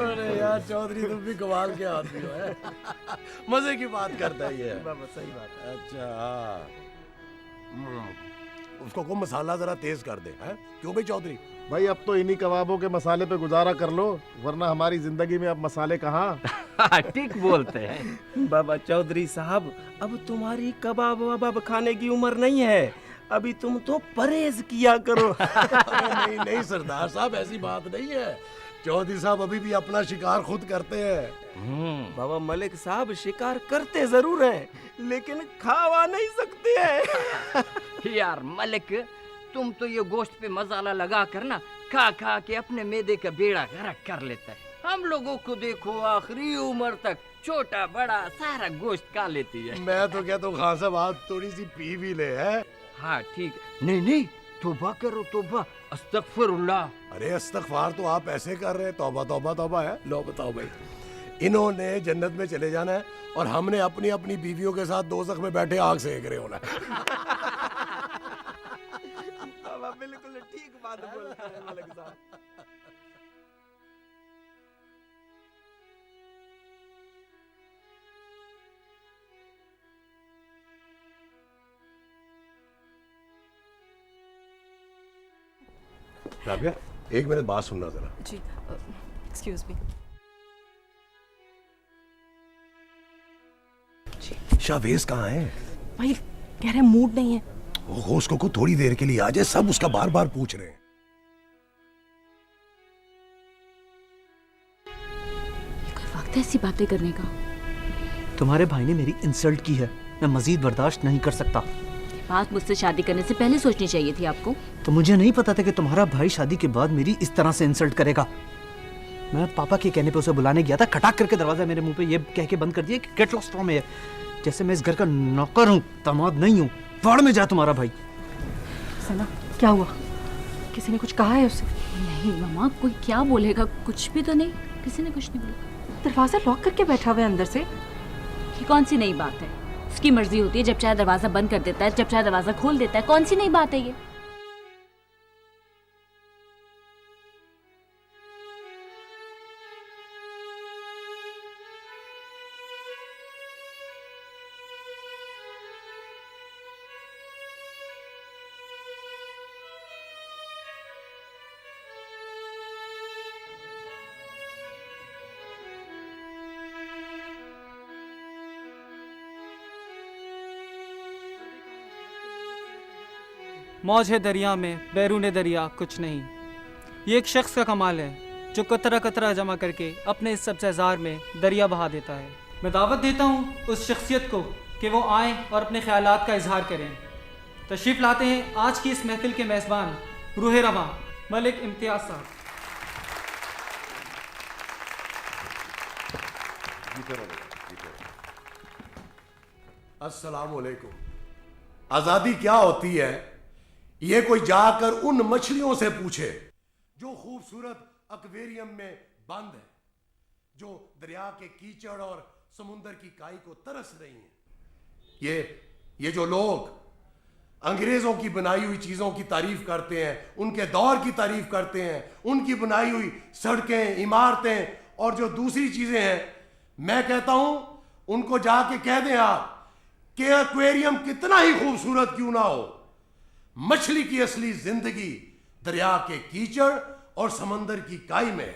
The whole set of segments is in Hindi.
अरे यार चौधरी तुम भी कमाल के आदमी हो है। मजे की बात करता है ये। बाबा सही बात है। अच्छा हाँ। उसको को मसाला जरा तेज कर दे हैं? क्यों भाई चौधरी? भाई अब तो इन्हीं कबाबों के मसाले पे गुजारा कर लो, वरना हमारी जिंदगी में अब मसाले कहाँ। ठीक बोलते हैं बाबा चौधरी साहब, अब तुम्हारी कबाब वबाब खाने की उम्र नहीं है, अभी तुम तो परहेज किया करो। नहीं नहीं सरदार साहब, ऐसी बात नहीं है। चौधरी साहब अभी भी अपना शिकार खुद करते हैं। बाबा मलिक साहब शिकार करते जरूर हैं, लेकिन खावा नहीं सकते हैं। यार मलिक, तुम तो ये गोश्त पे मसाला लगा कर ना खा खा के अपने मैदे का बेड़ा गर्क कर लेता है। हम लोगों को देखो आखिरी उम्र तक छोटा बड़ा सारा गोश्त खा लेती है। मैं तो कहता हूँ खान साहब आप थोड़ी सी पी भी ले है। हाँ ठीक, नहीं नहीं तौबा करो तौबा, अस्तगफिरुल्लाह। अरे अस्तगफार तो आप ऐसे कर रहे हैं, तौबा तौबा तौबा है। लो बताओ भाई, इन्होंने जन्नत में चले जाना है और हमने अपनी अपनी बीवियों के साथ दोज़ख में बैठे आग सेक रहे होना है। बाबा बिल्कुल ठीक बात बोल रहे हैं मलिक साहब। राबिया, एक मिनट बात सुनना जरा। जी, एक्सक्यूज मी। शाहवेज कहाँ है? भाई कह रहे मूड नहीं है। ओहो, उसको को थोड़ी देर के लिए आ जाए, सब उसका बार बार पूछ रहे हैं। ये कोई वक्त है ऐसी बातें करने का? तुम्हारे भाई ने मेरी इंसल्ट की है, मैं मजीद बर्दाश्त नहीं कर सकता। ये बात मुझसे शादी करने से पहले सोचनी चाहिए थी आपको। तो मुझे नहीं पता था कि तुम्हारा भाई शादी के बाद मेरी इस तरह से इंसल्ट करेगा। मैं पापा के कहने पे उसे बुलाने गया था, खटाक करके दरवाजा मेरे मुंह पे ये कह के बंद कर दिया कि गेट लॉस्ट फ्रॉम हियर। जैसे मैं इस घर का नौकर हूँ, दामाद नहीं हूँ। बाढ़ में जा तुम्हारा भाई। सना, क्या हुआ? किसी ने कुछ कहा है उससे? नहीं मामा, कोई क्या बोलेगा, कुछ भी तो नहीं, किसी ने कुछ नहीं बोला। दरवाजा लॉक करके बैठा हुआ है अंदर से। ये कौन सी नई बात है? उसकी मर्जी होती है, जब चाहे दरवाजा बंद कर देता है, जब चाहे दरवाजा खोल देता है। कौन सी नई बात है ये? मौज है दरिया में, बैरूने दरिया कुछ नहीं। ये एक शख्स का कमाल है जो कतरा कतरा जमा करके अपने इस सबसे जार में दरिया बहा देता है। मैं दावत देता हूँ उस शख्सियत को कि वो आएँ और अपने ख्यालात का इजहार करें। तशरीफ़ लाते हैं आज की इस महफिल के मेज़बान रूह रवां मलिक इम्तियाज़ साहब। अस्सलाम वालेकुम। आजादी क्या होती है ये कोई जाकर उन मछलियों से पूछे जो खूबसूरत एक्वेरियम में बंद है, जो दरिया के कीचड़ और समुंदर की काई को तरस रही हैं। ये जो लोग अंग्रेजों की बनाई हुई चीजों की तारीफ करते हैं, उनके दौर की तारीफ करते हैं, उनकी बनाई हुई सड़कें, इमारतें और जो दूसरी चीजें हैं, मैं कहता हूं उनको जाके कह दें आप कि एक्वेरियम कितना ही खूबसूरत क्यों ना हो, मछली की असली जिंदगी दरिया के कीचड़ और समंदर की काई में।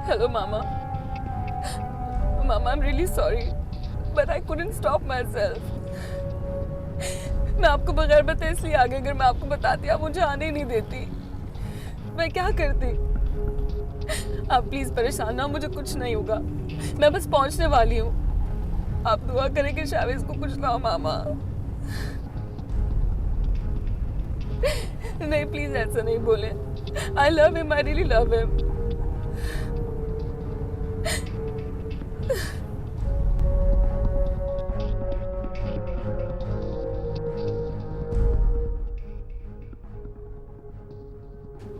Hello, Mama. Mama, I'm really sorry, but I couldn't stop myself. मैं आपको बगैर बताए इसलिए आ गई। अगर मैं आपको बताती आप मुझे आने ही नहीं देती। मैं क्या करती? आप प्लीज परेशान ना, मुझे कुछ नहीं होगा। मैं बस पहुंचने वाली हूँ। आप दुआ करें कि शाहवेज को कुछ ना हो। मामा नहीं, प्लीज ऐसा नहीं बोले। I love him, I really love him.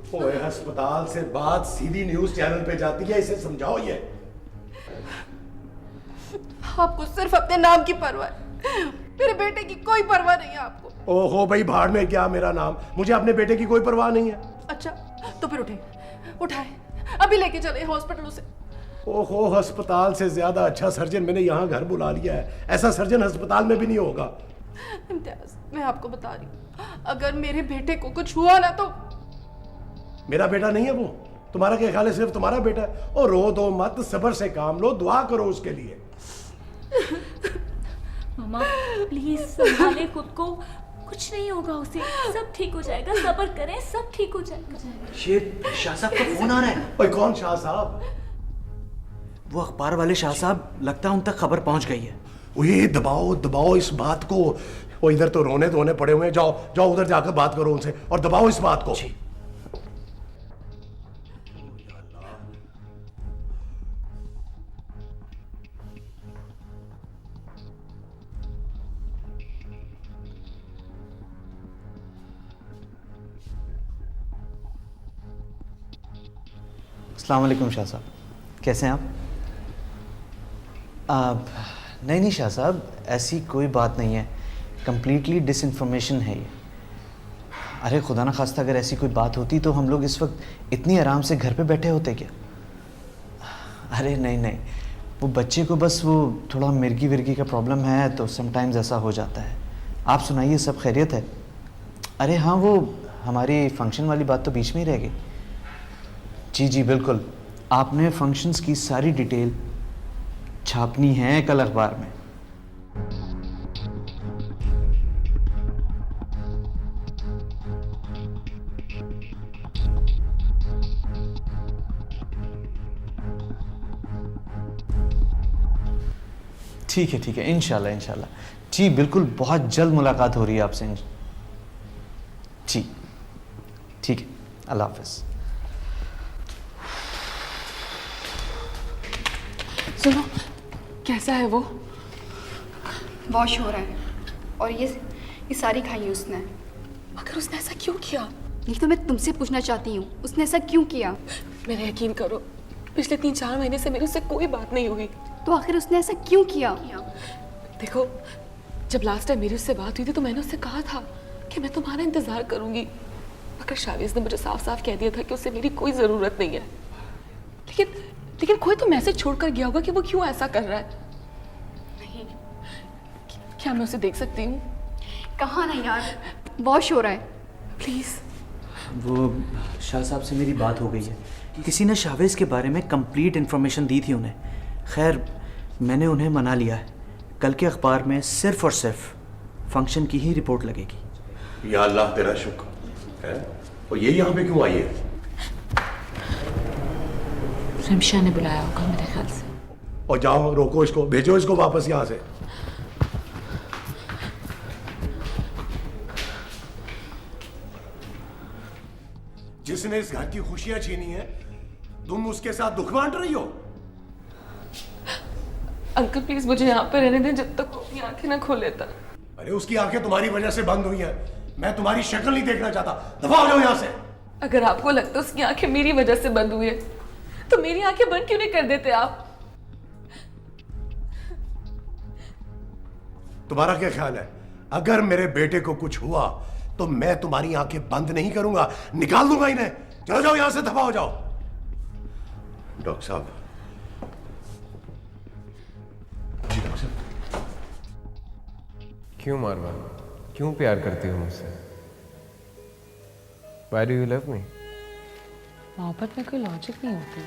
ओए, अस्पताल से बात सीधी न्यूज चैनल पे जाती है, इसे समझाओ। ये आपको सिर्फ अपने नाम की परवाह है, मेरे बेटे की कोई परवाह नहीं है आपको। ओहो भाई, भाड़ में क्या मेरा नाम, मुझे अपने बेटे की कोई परवाह नहीं है। अच्छा तो फिर उठाए, अभी लेके चले हॉस्पिटल उसे। ओहो, अस्पताल से ज्यादा अच्छा सर्जन मैंने यहाँ घर बुला लिया है। ऐसा सर्जन अस्पताल में भी नहीं होगा। इम्तियाज, मैं आपको बता रही हूँ, अगर मेरे बेटे को कुछ हुआ ना तो। मेरा बेटा नहीं है वो, तुम्हारा क्या ख्याल है सिर्फ तुम्हारा बेटा है? और रो दो मत, सब्र से काम लो, दुआ करो उसके लिए। मामा प्लीज संभाले खुद को, कुछ नहीं होगा उसे, सब ठीक हो जाएगा, सब्र करें, सब ठीक हो जाएगा। ये शाह साहब का फोन आ रहा है। ओए, कौन शाह साहब? वो अखबार वाले शाह साहब, लगता है उन तक खबर पहुंच गई है। ओए, दबाओ दबाओ इस बात को। वो इधर तो रोने धोने पड़े हुए हैं, जाओ जाओ उधर जाकर बात करो उनसे और दबाओ इस बात को। अस्सलाम वालेकुम शाह साहब, कैसे हैं आप? नहीं शाह साहब, ऐसी कोई बात नहीं है, कंप्लीटली डिसइंफॉर्मेशन है ये। अरे खुदा ना खास्ता अगर ऐसी कोई बात होती तो हम लोग इस वक्त इतनी आराम से घर पे बैठे होते क्या? अरे नहीं, वो बच्चे को बस वो थोड़ा मिर्गी विर्गी का प्रॉब्लम है, तो समटाइम्स ऐसा हो जाता है। आप सुनाइए, सब खैरियत है? अरे हाँ, वो हमारी फंक्शन वाली बात तो बीच में ही रह गई। जी बिल्कुल, आपने फंक्शंस की सारी डिटेल छापनी है कल अखबार में। ठीक है, इंशाल्लाह। जी बिल्कुल, बहुत जल्द मुलाकात हो रही है आपसे। जी ठीक है, अल्लाह हाफिज़। सुनो, कैसा है वो? वॉश हो रहा है, और ये सारी खाई उसने। मगर उसने ऐसा क्यों किया? नहीं तो मैं तुमसे पूछना चाहती हूँ, उसने ऐसा क्यों किया? मेरा यकीन करो, पिछले 3-4 महीने से मेरी उससे कोई बात नहीं हुई। तो आखिर उसने ऐसा क्यों किया? देखो, जब लास्ट टाइम मेरी उससे बात हुई थी तो मैंने उससे कहा था कि मैं तुम्हारा इंतजार करूंगी, मगर शावीज ने मुझे साफ साफ कह दिया था कि उससे मेरी कोई ज़रूरत नहीं है। लेकिन कोई तो मैसेज छोड़कर गया होगा कि वो क्यों ऐसा कर रहा है। नहीं, क्या मैं उसे देख सकती हूँ? कहाँ ना यार, वॉश हो रहा है, प्लीज़। वो शाह साहब से मेरी बात हो गई है, किसी ने शावेज के बारे में कंप्लीट इन्फॉर्मेशन दी थी उन्हें। खैर, मैंने उन्हें मना लिया है, कल के अखबार में सिर्फ और सिर्फ फंक्शन की ही रिपोर्ट लगेगी। या अल्लाह तेरा शुक्र है। और ये यहाँ पे क्यों आई है? रिमशा ने बुलाया होगा मेरे ख्याल से। और जाओ, रोको इसको, भेजो इसको वापस यहाँ से। जिसने इस घर की खुशियां छीनी है, तुम उसके साथ दुख बांट रही हो। अंकल प्लीज मुझे यहाँ पे रहने दें जब तक वो अपनी आंखें ना खोल लेता। अरे उसकी आंखें तुम्हारी वजह से बंद हुई हैं। मैं तुम्हारी शक्ल नहीं देखना चाहता, दफा हो जाओ यहाँ से। अगर आपको लगता है उसकी आंखें मेरी वजह से बंद हुई है, तो मेरी आंखें बंद क्यों नहीं कर देते आप? तुम्हारा क्या ख्याल है, अगर मेरे बेटे को कुछ हुआ तो मैं तुम्हारी आंखें बंद नहीं करूंगा, निकाल दूंगा इन्हें। चलो जाओ यहां से, दफा हो जाओ। डॉक्टर साहब। जी डॉक्टर साहब। क्यों मारवा, क्यों प्यार करती हो मुझसे? Why do you love me? मोहब्बत में कोई लॉजिक नहीं होती।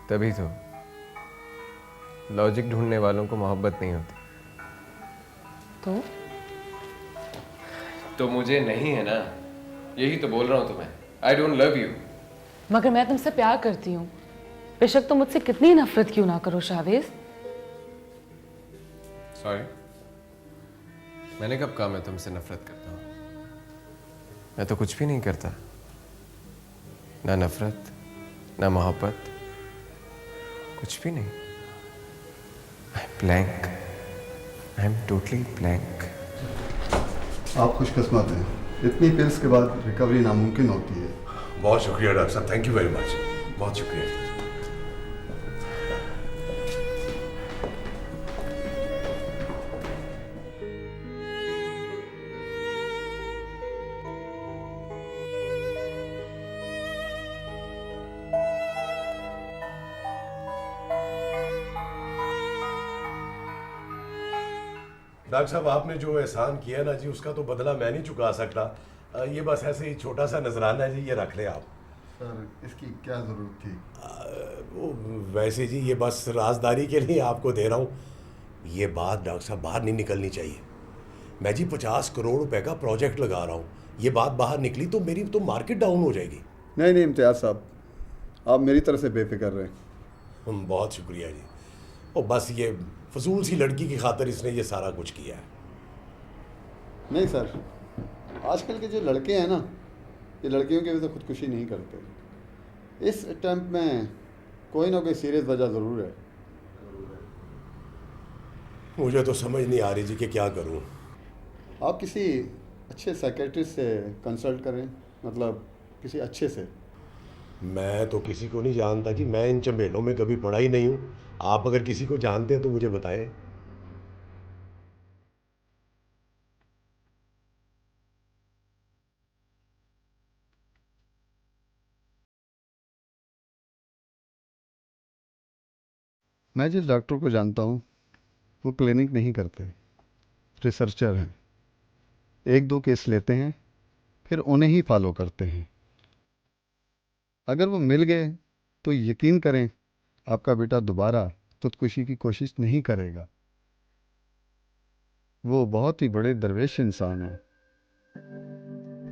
तभी तो लॉजिक ढूंढने वालों को मोहब्बत नहीं होती। तो मुझे नहीं है ना, यही तो बोल रहा हूं तुम्हें। I don't love you। मगर मैं तुमसे प्यार करती हूँ, बेशक तुम मुझसे कितनी नफरत क्यों ना करो शावेज। सॉरी, मैंने कब कहा मैं तुमसे नफरत करता हूँ? मैं तो कुछ भी नहीं करता, ना नफरत ना मोहब्बत, कुछ भी नहीं। I'm blank, I'm totally blank। आप खुशकिस्मत हैं, इतनी पिल्स के बाद रिकवरी नामुमकिन होती है। बहुत शुक्रिया डॉक्टर साहब, थैंक यू वेरी मच, बहुत शुक्रिया। डॉक्टर साहब, आपने जो एहसान किया ना जी, उसका तो बदला मैं नहीं चुका सकता। ये बस ऐसे ही छोटा सा नजराना है जी, ये रख लें आप। सर इसकी क्या ज़रूरत थी? वो वैसे जी ये बस राजदारी के लिए आपको दे रहा हूँ। ये बात डॉक्टर साहब बाहर नहीं निकलनी चाहिए। मैं जी 50 करोड़ रुपए का प्रोजेक्ट लगा रहा हूँ, ये बात बाहर निकली तो मेरी तो मार्केट डाउन हो जाएगी। नहीं नहीं इम्तियाज़ साहब, आप मेरी तरफ से बेफिक्र रहें। बहुत शुक्रिया जी। और बस ये फजूल सी लड़की की खातिर इसने ये सारा कुछ किया है। नहीं सर, आजकल के जो लड़के हैं ना, ये लड़कियों की वजह से खुदकुशी नहीं करते। इस अटेम्प्ट में कोई ना कोई सीरियस वजह ज़रूर है। मुझे तो समझ नहीं आ रही जी कि क्या करूं। आप किसी अच्छे साइकेट्रिस्ट से कंसल्ट करें, मतलब किसी अच्छे से। मैं तो किसी को नहीं जानता जी, मैं इन चंबेलों में कभी पड़ा ही नहीं हूँ। आप अगर किसी को जानते हैं तो मुझे बताएं। मैं जिस डॉक्टर को जानता हूँ वो क्लिनिक नहीं करते, रिसर्चर हैं। 1-2 केस लेते हैं, फिर उन्हें ही फॉलो करते हैं। अगर वो मिल गए तो यकीन करें आपका बेटा दोबारा खुदकुशी की कोशिश नहीं करेगा। वो बहुत ही बड़े दरवेश इंसान हैं।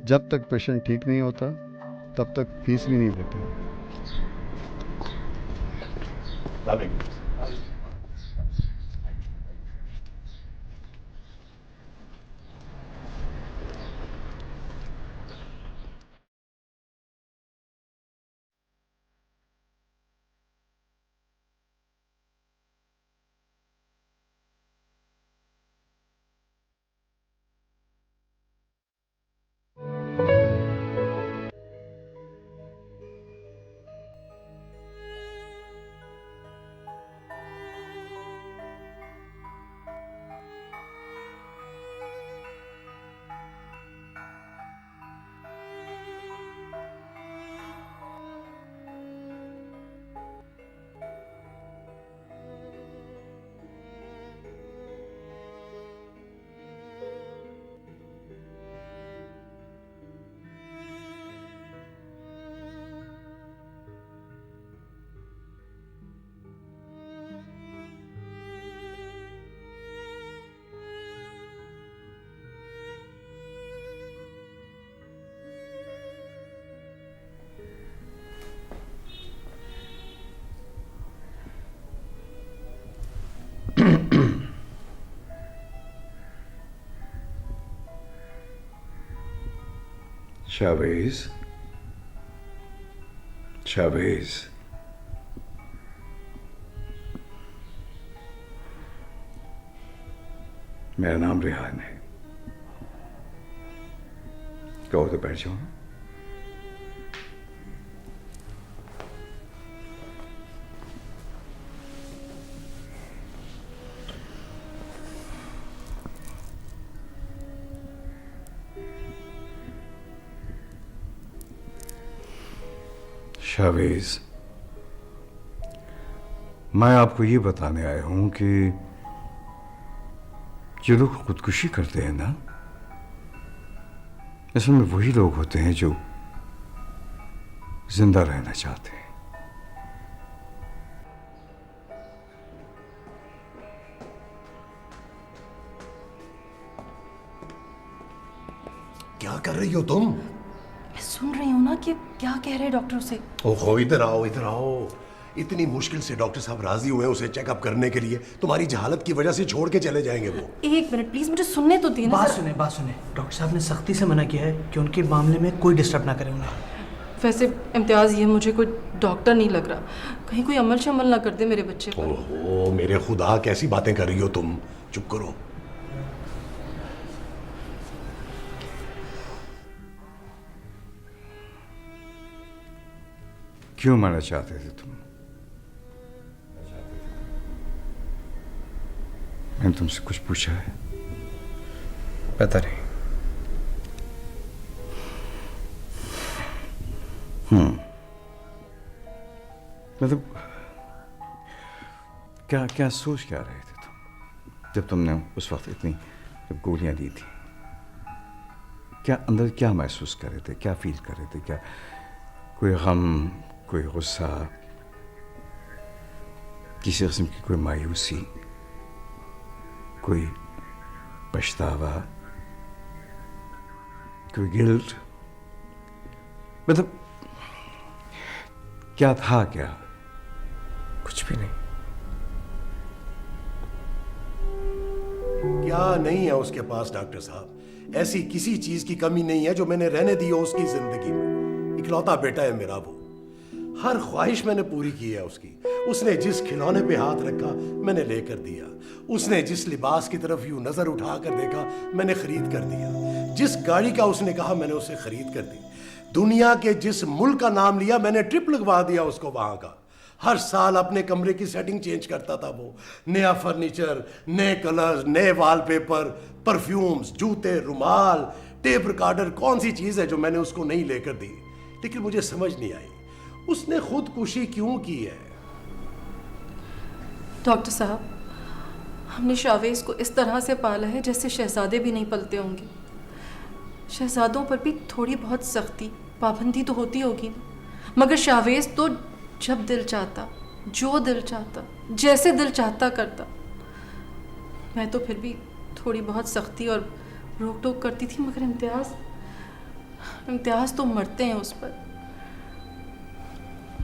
जब तक पेशेंट ठीक नहीं होता तब तक फीस भी नहीं देते। शावेज, शावेज, मेरा नाम रेहान है। कहो तो बैठ जाओ। शावेज, मैं आपको ये बताने आया हूं कि जो लोग खुदकुशी करते हैं ना, असल में वही लोग होते हैं जो जिंदा रहना चाहते हैं। क्या कर रही हो तुम? मैं सुन रही हूँ ना कि क्या कह रहे डॉक्टर से। ओहो, इधर आओ, इधर आओ। इतनी मुश्किल से डॉक्टर साहब राजी हुए उसे चेकअप करने के लिए, तुम्हारी जहालत की वजह से छोड़ के चले जाएंगे वो। एक मिनट प्लीज, मुझे सुनने तो देना। बात सुने। डॉक्टर साहब ने सख्ती से मना किया है कि उनके मामले में कोई डिस्टर्ब ना करे उन्हें। वैसे इम्तियाज़, ये मुझे कोई डॉक्टर नहीं लग रहा, कहीं कोई अमल शमल ना कर दे मेरे बच्चे पर। ओहो मेरे खुदा, कैसी बातें कर रही हो तुम, चुप करो। क्यों मरना चाहते थे तुम? मैंने तुमसे कुछ पूछा है? पता नहीं। मतलब क्या क्या सोच क्या रहे थे तुम जब तुमने उस वक्त इतनी जब गोलियां दी थी? क्या अंदर क्या महसूस कर रहे थे, क्या फील कर रहे थे? क्या कोई गम, कोई गुस्सा, किसी किस्म की कोई मायूसी, कोई पछतावा, कोई गिल्ट? मतलब क्या था? क्या? कुछ भी नहीं। क्या नहीं है उसके पास डॉक्टर साहब? ऐसी किसी चीज की कमी नहीं है जो मैंने रहने दी हो उसकी जिंदगी में। इकलौता बेटा है मेरा वो। हर ख्वाहिश मैंने पूरी की है उसकी। उसने जिस खिलौने पे हाथ रखा मैंने लेकर दिया। उसने जिस लिबास की तरफ यूं नजर उठाकर देखा मैंने खरीद कर दिया। जिस गाड़ी का उसने कहा मैंने उसे खरीद कर दी। दुनिया के जिस मुल्क का नाम लिया मैंने ट्रिप लगवा दिया उसको वहां का। हर साल अपने कमरे की सेटिंग चेंज करता था वो। नया फर्नीचर, नए कलर्स, नए वॉलपेपर, परफ्यूम्स, जूते, रुमाल, टेप रिकॉर्डर। कौन सी चीज है जो मैंने उसको नहीं लेकर दी? लेकिन मुझे समझ नहीं आई उसने खुदकुशी क्यों की है। डॉक्टर साहब, हमने शावेज को इस तरह से पाला है जैसे शहजादे भी नहीं पलते होंगे। शहजादों पर भी थोड़ी बहुत सख्ती, पाबंदी तो होती होगी ना, मगर शावेज तो जब दिल चाहता, जो दिल चाहता, जैसे दिल चाहता करता। मैं तो फिर भी थोड़ी बहुत सख्ती और रोक टोक करती थी, मगर इम्तियाज तो मरते हैं उस पर।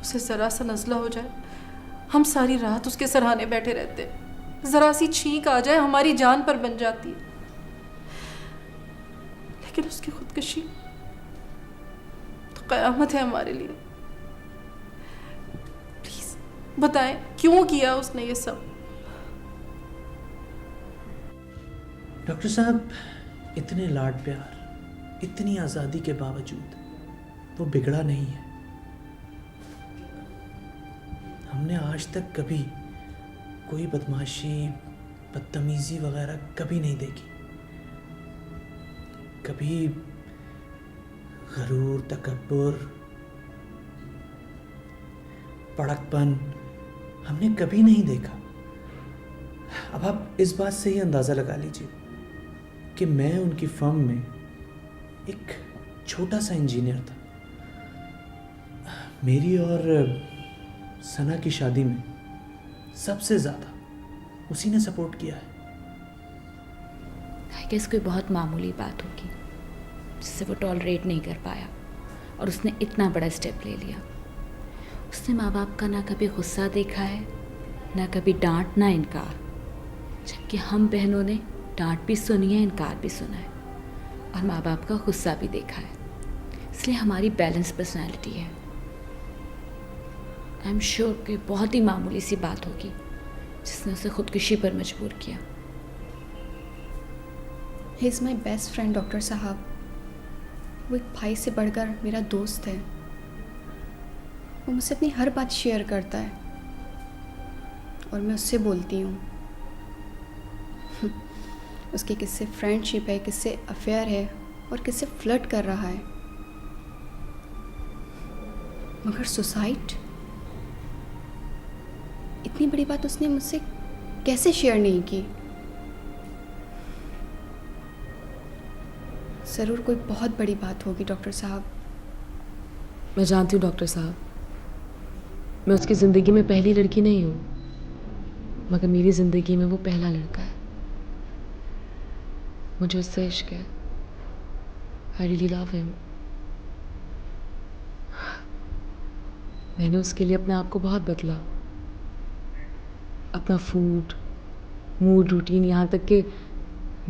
उसे ज़रा सा नज़ला हो जाए हम सारी रात उसके सराहने बैठे रहते हैं। ज़रा सी छींक आ जाए हमारी जान पर बन जाती है। लेकिन उसकी खुदकुशी तो क़यामत है हमारे लिए। प्लीज बताएं क्यों किया उसने ये सब? डॉक्टर साहब, इतने लाड प्यार, इतनी आज़ादी के बावजूद वो बिगड़ा नहीं है। हमने आज तक कभी कोई बदमाशी, बदतमीजी वगैरह कभी नहीं देखी। कभी गरूर, तकब्बुर, पड़कपन हमने कभी नहीं देखा। अब आप इस बात से ही अंदाज़ा लगा लीजिए कि मैं उनकी फर्म में एक छोटा सा इंजीनियर था। मेरी और सना की शादी में सबसे ज़्यादा उसी ने सपोर्ट किया है। आई गेस कोई बहुत मामूली बात होगी जिससे वो टॉलरेट नहीं कर पाया और उसने इतना बड़ा स्टेप ले लिया। उसने माँ बाप का ना कभी गुस्सा देखा है, ना कभी डांट, ना इनकार। जबकि हम बहनों ने डांट भी सुनी है, इनकार भी सुना है और माँ बाप का गुस्सा भी देखा है। इसलिए हमारी बैलेंस पर्सनैलिटी है। आई एम श्योर कि बहुत ही मामूली सी बात होगी जिसने उसे खुदकुशी पर मजबूर किया। He is my best friend doctor साहब। वो एक भाई से बढ़कर मेरा दोस्त है। वो मुझसे अपनी हर बात शेयर करता है और मैं उससे बोलती हूँ। उसकी किससे फ्रेंडशिप है, किससे अफेयर है और किससे फ्लर्ट कर रहा है। मगर सुसाइड, इतनी बड़ी बात उसने मुझसे कैसे शेयर नहीं की? ज़रूर कोई बहुत बड़ी बात होगी डॉक्टर साहब। मैं जानती हूँ डॉक्टर साहब, मैं उसकी ज़िंदगी में पहली लड़की नहीं हूँ, मगर मेरी ज़िंदगी में वो पहला लड़का है। मुझे उससे इश्क है। I really love him. मैंने उसके लिए अपने आप को बहुत बदला, अपना फूड, मूड, रूटीन, यहाँ तक कि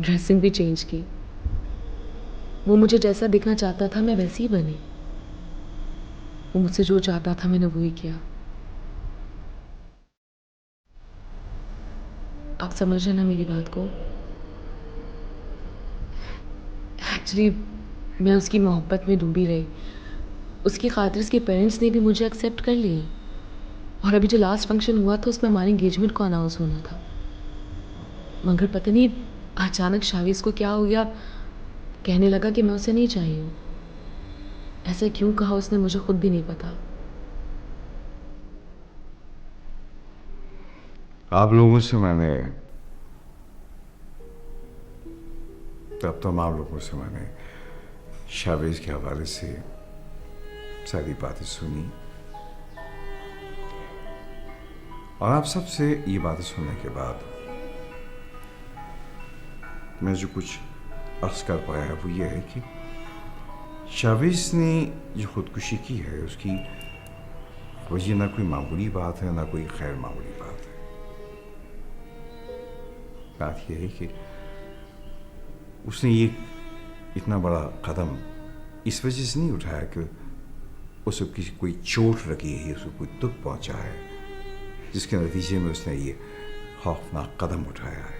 ड्रेसिंग भी चेंज की। वो मुझे जैसा दिखना चाहता था मैं वैसी ही बनी। वो मुझसे जो चाहता था मैंने वही किया। आप समझ रहे ना मेरी बात को? एक्चुअली मैं उसकी मोहब्बत में डूबी रही उसकी खातिर उसके पेरेंट्स ने भी मुझे एक्सेप्ट कर लिया। और अभी जो लास्ट फंक्शन हुआ था उसमें हमारी एंगेजमेंट को अनाउंस होना था, मगर पता नहीं अचानक शावीज़ को क्या हो गया, कहने लगा कि मैं उसे नहीं चाहिए हूँ। ऐसा क्यों कहा उसने मुझे खुद भी नहीं पता। आप लोगों से मैंने, तब तमाम लोगों से मैंने शावीज़ के हवाले से सारी बातें सुनी, और आप सबसे ये बातें सुनने के बाद मैं जो कुछ अर्ज कर पाया वो ये है कि शावीज़ ने जो खुदकुशी की है उसकी वजह ना कोई मामूली बात है ना कोई खैर मामूली बात है। बात यह है कि उसने ये इतना बड़ा कदम इस वजह से नहीं उठाया कि उसे किसी कोई चोट लगी है, उसको कोई दुख पहुंचा है, जिसके नतीजे में उसने ये खौफनाक कदम उठाया है।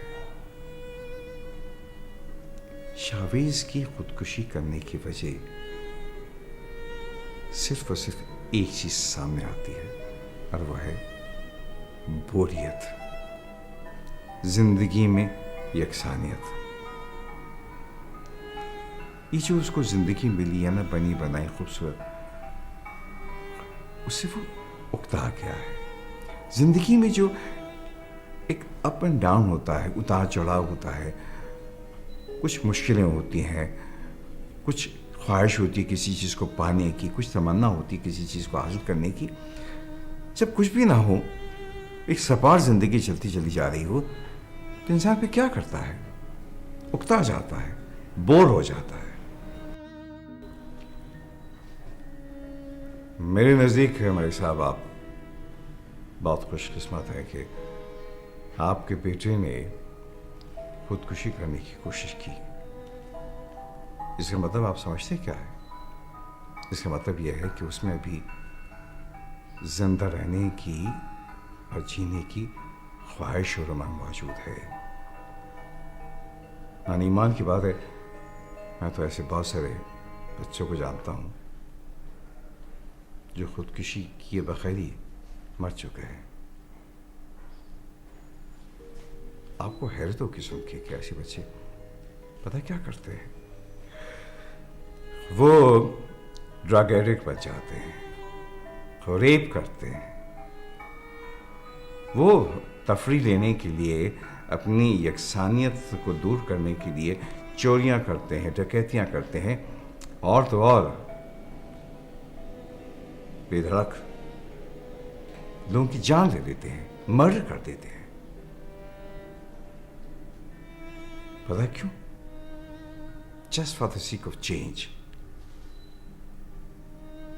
शावीज़ की खुदकुशी करने की वजह सिर्फ और सिर्फ एक चीज सामने आती है, और वह है बोरियत, जिंदगी में यकसानियत। ये जो उसको जिंदगी मिली है ना, बनी बनाई खूबसूरत, उससे वो उकता गया है। जिंदगी में जो एक अप एंड डाउन होता है, उतार चढ़ाव होता है, कुछ मुश्किलें होती हैं, कुछ ख्वाहिश होती है किसी चीज़ को पाने की, कुछ तमन्ना होती है किसी चीज़ को हासिल करने की। जब कुछ भी ना हो, एक सपाट जिंदगी चलती चली जा रही हो, तो इंसान पे क्या करता है? उकता जाता है, बोर हो जाता है। मेरे नज़दीक है मेरे साहब, आप बहुत खुशकिस्मत है कि आपके बेटे ने खुदकुशी करने की कोशिश की। इसका मतलब आप समझते क्या है? इसका मतलब यह है कि उसमें अभी जिंदा रहने की और जीने की ख्वाहिश और उमंग मौजूद है। नानी ईमान की बात है, मैं तो ऐसे बहुत सारे बच्चों को जानता हूँ जो खुदकुशी किए बगैर ही मर चुके हैं। आपको हैरत होगी सुन के कि ऐसे बच्चे पता क्या करते हैं? वो ड्रग एडिक्ट बन जाते हैं, वो रेप करते हैं, वो तफरीह लेने के लिए, अपनी यकसानियत को दूर करने के लिए चोरियां करते हैं, डकैतियां करते हैं, और तो और बेधड़क लोगों की जान ले लेते हैं, मर्डर कर देते हैं। पता क्यों? Just for the sake of change.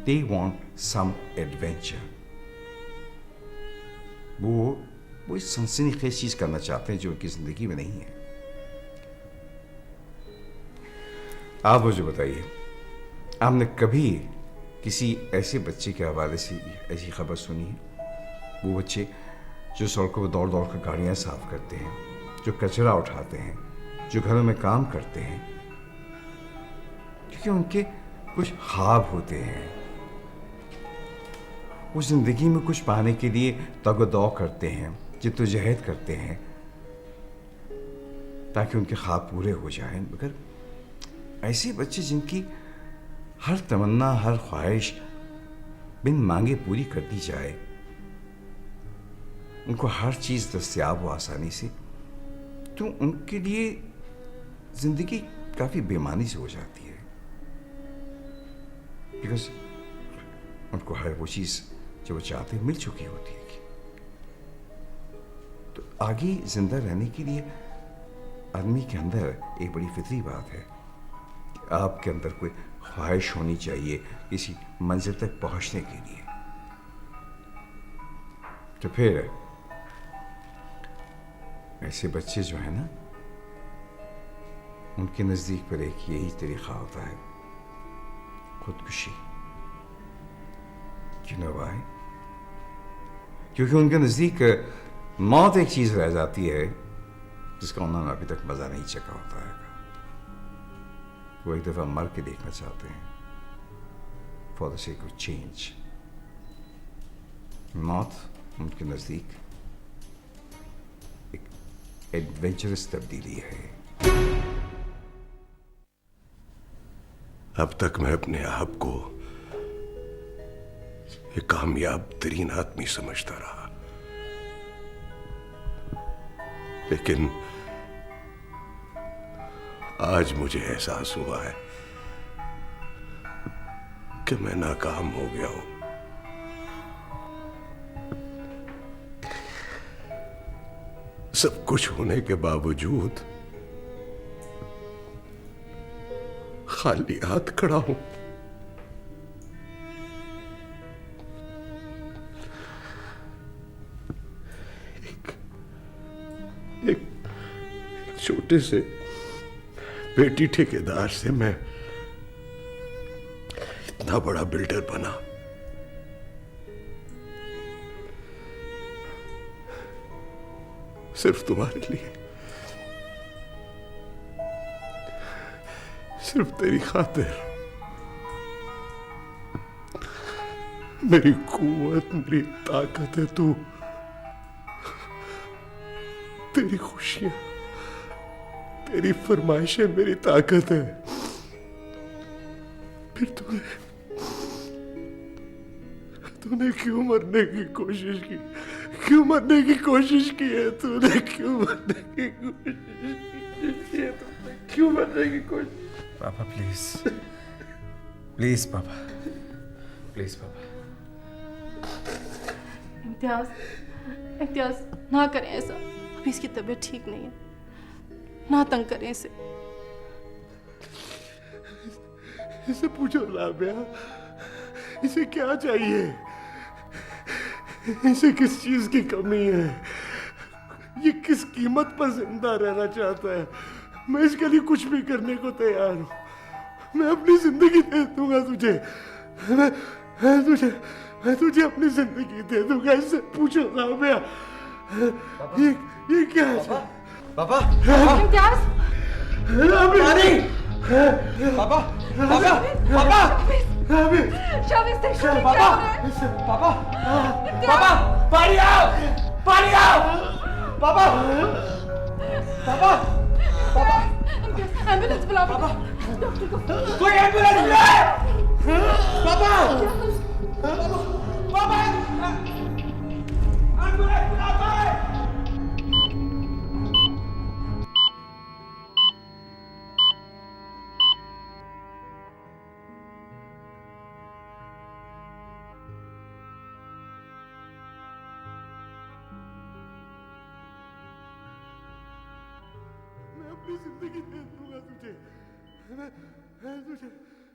They want some adventure. वो इस सनसनीखेज चीज करना चाहते हैं जो उनकी जिंदगी में नहीं है। आप मुझे बताइए, आपने कभी किसी ऐसे बच्चे के हवाले से ऐसी खबर सुनी है? वो बच्चे जो सड़कों पर दौड़ दौड़ कर गाड़ियां साफ करते हैं, जो कचरा उठाते हैं, जो घरों में काम करते हैं, क्योंकि उनके कुछ ख्वाब होते हैं। वो जिंदगी में कुछ पाने के लिए तगदौ करते हैं, जिद्दोजहद करते हैं ताकि उनके ख्वाब पूरे हो जाएं। मगर ऐसे बच्चे जिनकी हर तमन्ना, हर ख्वाहिश बिन मांगे पूरी कर दी जाए, उनको हर चीज दस्तयाब हो आसानी से, तो उनके लिए जिंदगी काफी बेमानी से हो जाती है। बिकॉज उनको हर वो चीज जो वो चाहते मिल चुकी होती है। तो आगे जिंदा रहने के लिए आदमी के अंदर एक बड़ी फितरी बात है कि आपके अंदर कोई ख्वाहिश होनी चाहिए किसी मंजिल तक पहुंचने के लिए। तो फिर ऐसे बच्चे जो है ना, उनके नजदीक पर एक यही तरीका होता है, खुदकुशी। क्यों भाई? क्योंकि उनके नजदीक मौत एक चीज रह जाती है जिसका उन्होंने अभी तक मजा नहीं चखा होता है। वो एक दफा मर के देखना चाहते हैं, for the sake of change. मौत उनके नज़दीक एक एडवेंचरस तब्दीली है। अब तक मैं अपने आप को एक कामयाब तरीन आदमी समझता रहा, लेकिन आज मुझे एहसास हुआ है कि मैं नाकाम हो गया हूं। सब कुछ होने के बावजूद खाली हाथ खड़ा हूं। एक छोटे से पेटी ठेकेदार से मैं इतना बड़ा बिल्डर बना। सिर्फ तुम्हारे लिए, सिर्फ तेरी खातिर। मेरी कुव्वत, मेरी ताकत है तू। तेरी खुशियां, तेरी फरमाइशें मेरी ताकत है। फिर तूने क्यों मरने की कोशिश की? क्यों मरने की कोशिश की है तूने? क्यों मरने की कोशिश की है तूने? क्यों मरने की कोशिश? पापा प्लीज, प्लीज पापा, प्लीज पापा। इम्तियाज ना करें ऐसा, अभी इसकी तबीयत ठीक नहीं है, ना तंग करें इसे। इसे पूछो लाबिया, इसे क्या चाहिए? इसे किस चीज की कमी है? ये किस कीमत पर जिंदा रहना चाहता है? मैं इसके लिए कुछ भी करने को तैयार हूं। मैं अपनी जिंदगी दे दूंगा तुझे। मैं तुझे अपनी जिंदगी दे दूंगा। इससे पूछो लाबिया, ये क्या है? पापा, इम्तियाज, पापा, पापा, पापा, शाविज़ देख क्या हो रहा है? पापा, पापा, पानी आओ, पानी आओ, पापा, पापा, पापा, एम्बुलेंस बुलाओ। पापा, कोई एम्बुलेंस बुलाए। पापा, पापा, एम्बुलेंस बुलाओ। अपनी जिंदगी दे दूंगा तुझे।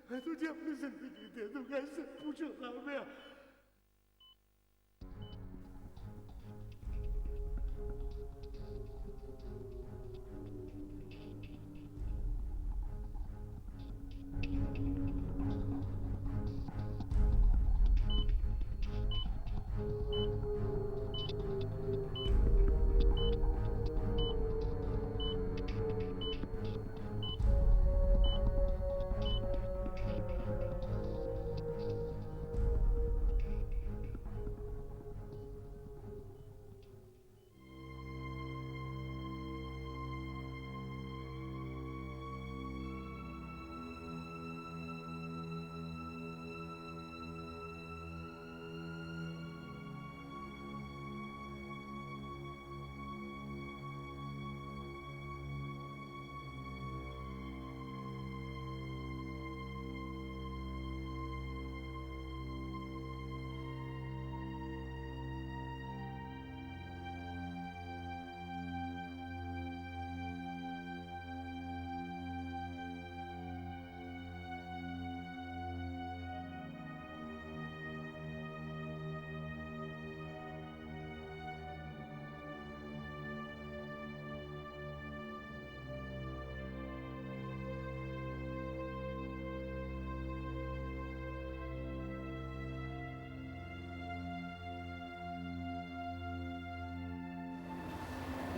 मैं तुझे अपनी जिंदगी दे दूंगा। इससे पूछो लाबिया।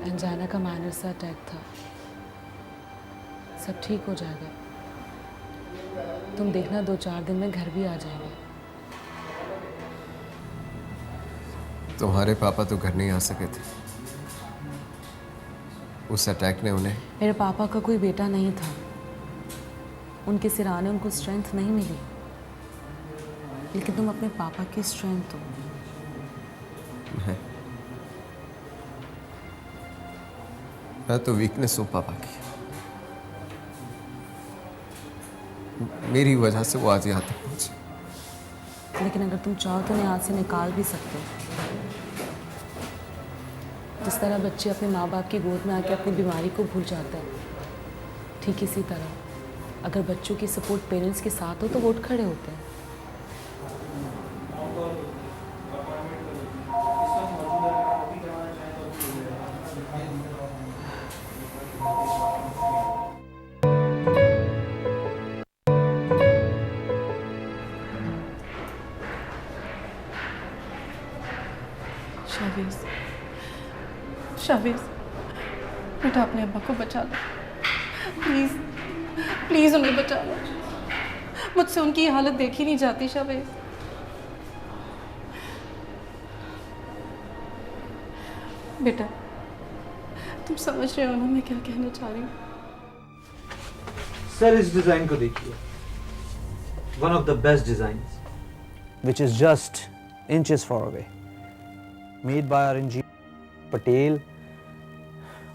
अंजाना का माइनर सा अटैक था, सब ठीक हो जाएगा। तुम देखना 2-4 दिन में घर भी आ जाएंगे। तुम्हारे पापा तो घर नहीं आ सके थे, उस अटैक ने उन्हें। मेरे पापा का कोई बेटा नहीं था, उनके सिराने उनको स्ट्रेंथ नहीं मिली, लेकिन तुम अपने पापा की स्ट्रेंथ हो। मैं तो वीकनेस हूँ पापा की। मेरी वजह से वो आज यहाँ तक पहुंचे। लेकिन अगर तुम चाहो तो उन्हें हाथ से निकाल भी सकते हो। जिस तरह बच्चे अपने माँ बाप की गोद में आके अपनी बीमारी को भूल जाते हैं, ठीक इसी तरह अगर बच्चों की सपोर्ट पेरेंट्स के साथ हो तो वो उठ खड़े होते हैं। शावीज, बेटा अपने अब्बा को बचा लो, प्लीज प्लीज उन्हें बचा लो। मुझसे उनकी ये हालत देखी नहीं जाती शावीज। बेटा तुम समझ रहे हो ना मैं क्या कहना चाह रही हूँ? सर इस डिजाइन को देखिए, one of the best designs which is just inches far away, made by our engineer Patel,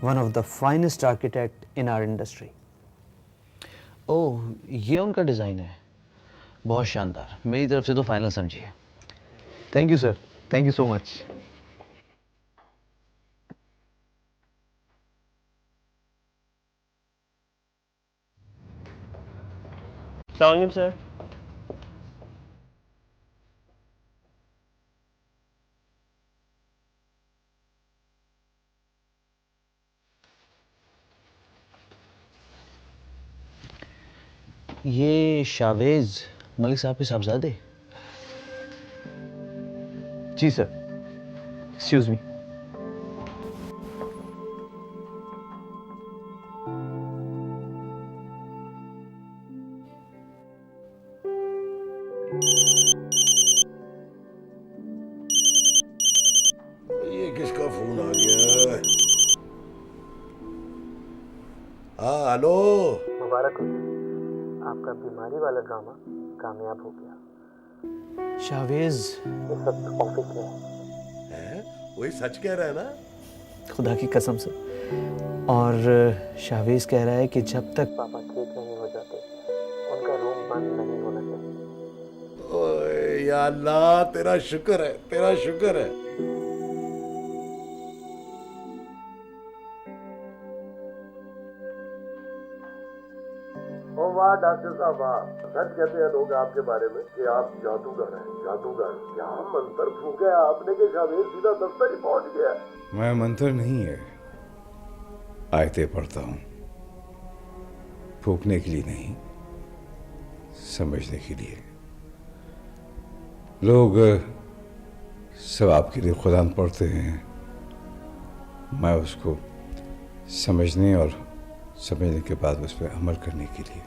one of the finest architect in our industry. ओह, ये उनका डिज़ाइन है, बहुत शानदार। मेरी तरफ से तो फाइनल समझिए। Thank you sir, thank you so much. अस्सलाम सर। ये शावेज मलिक साहब के साहबजादे? जी सर, एक्सक्यूज मी। ये किसका फोन आ गया? हाँ हेलो। मुबारक हो, आपका बीमारी वाला ड्रामा कामयाब हो गया। शावेज इस वक्त ऑफिस में है। वही सच कह रहा है ना? खुदा की कसम से। और शावेज कह रहा है कि जब तक पापा ठीक नहीं हो जाते उनका रूम बंद नहीं होना चाहिए। ओए या अल्लाह, तेरा शुक्र है, तेरा शुक्र है। वाह डॉक्टर साहब वाह, सच कहते हैं लोग आपके बारे में कि आप जादूगर हैं, जादूगर। क्या मंत्र फूके आपने कि शावेज सीधा दफ्तर ही पहुंच गया। मैं मंत्र नहीं है, आयतें पढ़ता हूँ, फूकने के लिए नहीं, समझने के लिए। लोग सब आपके लिए खुरान पढ़ते हैं, मैं उसको समझने और समझने के बाद उस पर अमल करने के लिए।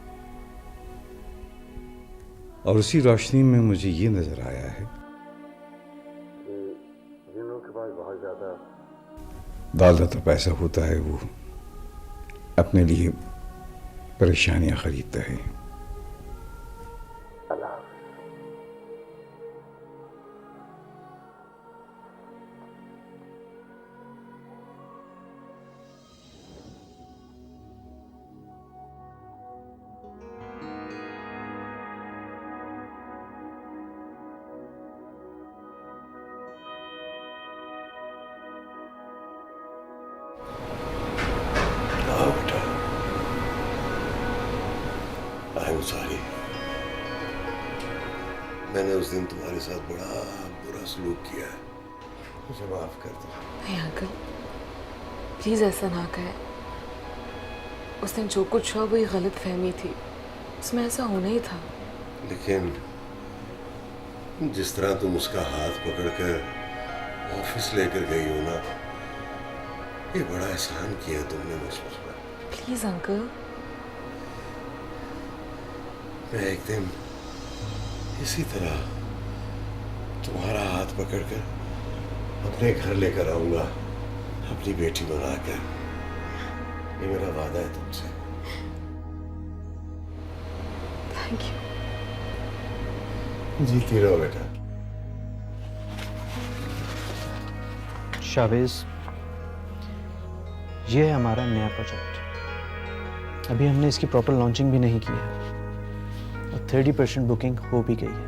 और उसी रोशनी में मुझे ये नजर आया है कि जिन लोगों के पास बहुत ज्यादा दौलत और पैसा होता है वो अपने लिए परेशानियां खरीदता है। सॉरी, मैंने उस दिन तुम्हारे साथ बड़ा बुरा सलूक किया है, मुझे माफ कर दो। नहीं अंकल, प्लीज ऐसा ना कहे। उस दिन जो कुछ हुआ वो गलत फहमी थी, उसमें ऐसा होना ही था। लेकिन जिस तरह तुम उसका हाथ पकड़कर ऑफिस लेकर गई हो ना, ये बड़ा एहसान किया तुमने मुझ पर। Please uncle. मैं एक दिन इसी तरह तुम्हारा हाथ पकड़कर अपने घर लेकर आऊंगा अपनी बेटी बनाकर। ये मेरा वादा है तुमसे। Thank you. जीती रहो बेटा। शावेज, ये है हमारा नया प्रोजेक्ट। अभी हमने इसकी प्रॉपर लॉन्चिंग भी नहीं की है और 30% बुकिंग हो भी गई है।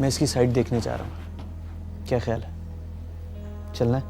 मैं इसकी साइट देखने जा रहा हूँ, क्या ख्याल है? चलना है?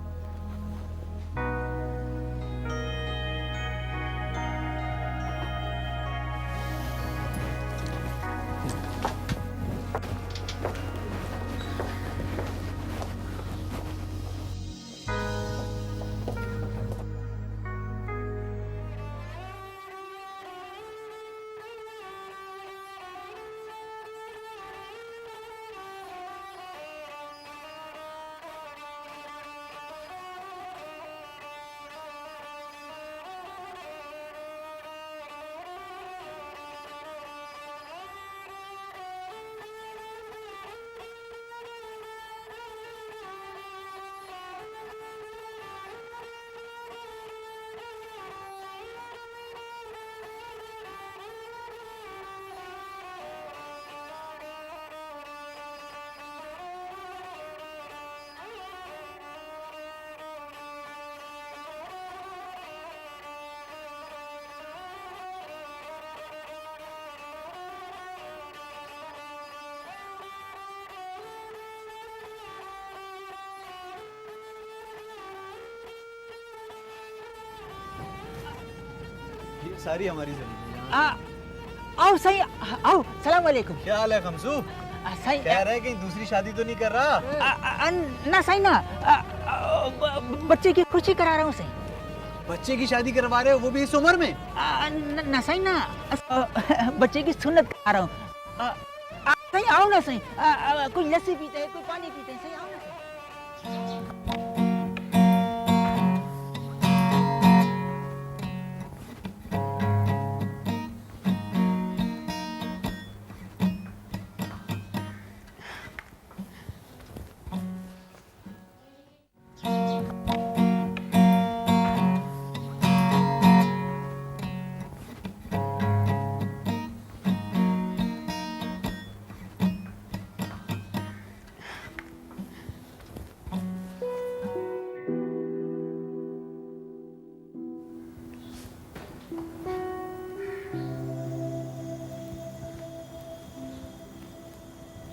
ये सारी हमारी जमीन है। आओ सही आओ। सलाम वालेकुम। क्या हाल है खमसू? सही कह रहा है कहीं दूसरी शादी तो नहीं कर रहा? ना सही ना, बच्चे की खुशी करा रहा हूँ सही। बच्चे की शादी करवा रहे हो, वो भी इस उम्र में? ना सही ना, बच्चे की सुन्नत करा रहा हूँ। सही आओ ना सही। कोई लस्सी पीते हैं, कोई पानी पीते हैं, सही आओ ना सही।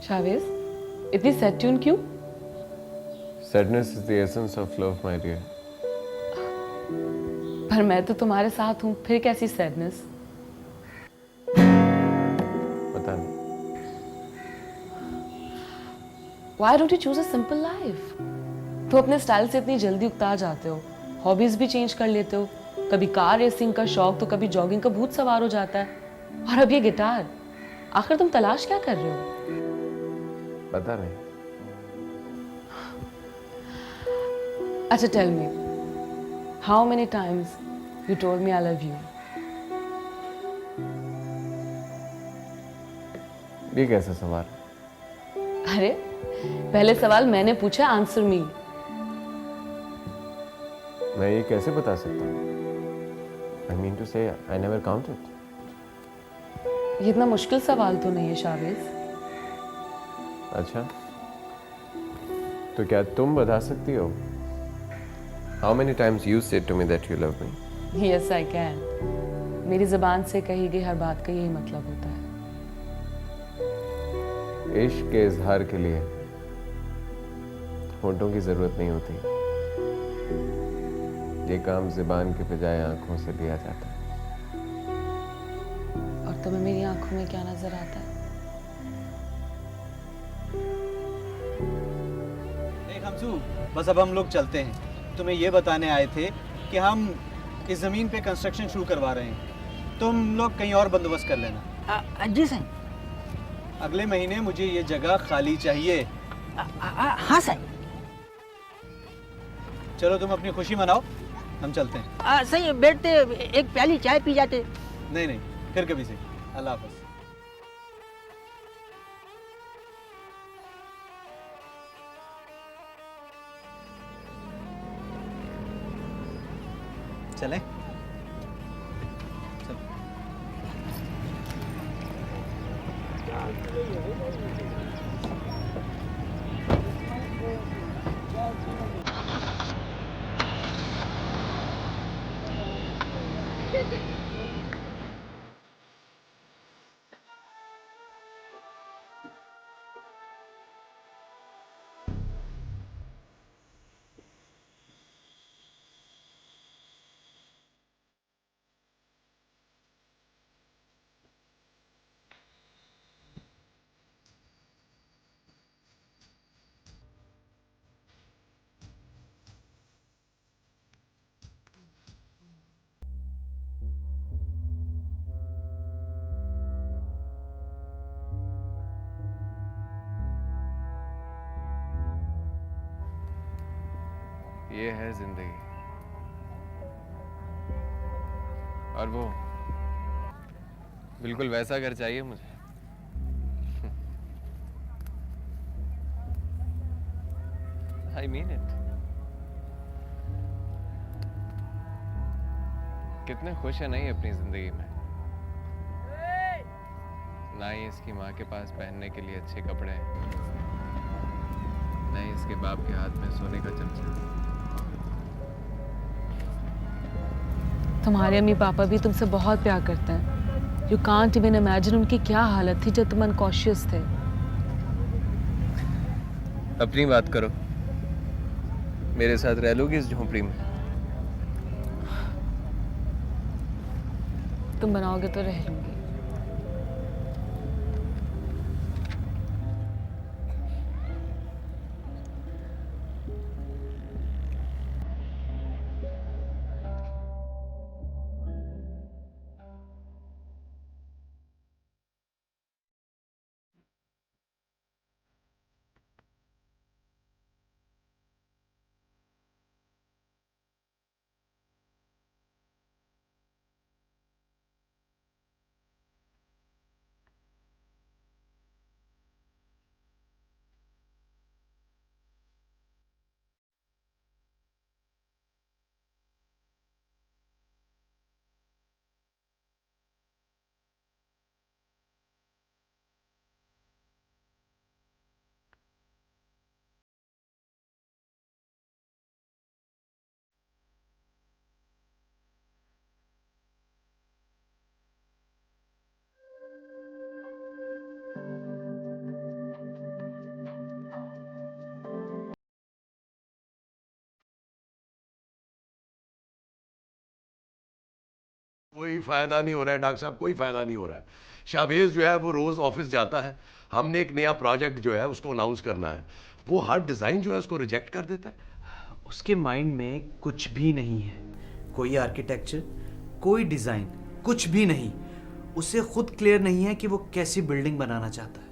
शावेज, इतनी सैड ट्यून क्यों? Sadness is the essence of love, my dear. पर मैं तो तुम्हारे साथ हूँ, फिर कैसी सैडनेस? पता नहीं। Why don't you choose a simple life? तो अपने स्टाइल से इतनी जल्दी उकता जाते हो, हॉबीज भी चेंज कर लेते हो, कभी कार रेसिंग का शौक तो कभी जॉगिंग का भूत सवार हो जाता है, और अब ये गिटार। आखिर तुम तलाश क्या कर रहे हो? पता नहीं। अच्छा, tell me, how many times you told me I love you? ये कैसा सवाल? अरे पहले सवाल मैंने पूछा, आंसर मी। मैं ये कैसे बता सकता हूँ? I mean to say, I never counted. ये इतना मुश्किल सवाल तो नहीं है शावेज। अच्छा, तो क्या तुम बता सकती हो? How many times you said to me that you love me? Yes, I can. मेरी ज़बान से कही गई हर बात का यही मतलब होता है। इश्क के इजहार के लिए होठों की जरूरत नहीं होती। ये काम ज़बान के बजाय आंखों से लिया जाता है। और तुम्हें मेरी आंखों में क्या नजर आता है? बस अब हम लोग चलते हैं। तुम्हें ये बताने आए थे कि हम इस जमीन पे कंस्ट्रक्शन शुरू करवा रहे हैं, तुम लोग कहीं और बंदोबस्त कर लेना। जी सही। अगले महीने मुझे ये जगह खाली चाहिए। हाँ सही। चलो तुम अपनी खुशी मनाओ, हम चलते हैं। सही, बैठते एक प्याली चाय पी जाते। नहीं नहीं, फिर कभी से। अल्लाह हाफ़िज़। चलें? ये है जिंदगी, और वो बिल्कुल वैसा घर चाहिए मुझे। I mean it। कितने खुश है नहीं अपनी जिंदगी में। ना ही इसकी माँ के पास पहनने के लिए अच्छे कपड़े हैं, ना ही इसके बाप के हाथ में सोने का चमचा। तुम्हारे अम्मी पापा भी तुमसे बहुत प्यार करते हैं। यू कांट इवन इमेजिन उनकी क्या हालत थी जब तुम अनकॉन्शियस थे। अपनी बात करो, मेरे साथ रह लोगी इस झोंपड़ी में? तुम बनाओगे तो रह लूंगी। कोई फायदा नहीं हो रहा है डॉक्टर साहब, कोई फायदा नहीं हो रहा है। शाहबेज जो है वो रोज ऑफिस जाता है, हमने एक नया प्रोजेक्ट जो है उसको अनाउंस करना है, वो हर डिजाइन जो है उसको रिजेक्ट कर देता है। उसके माइंड में कुछ भी नहीं है, कोई आर्किटेक्चर, कोई डिजाइन, कुछ भी नहीं। उसे खुद क्लियर नहीं है कि वो कैसी बिल्डिंग बनाना चाहता है।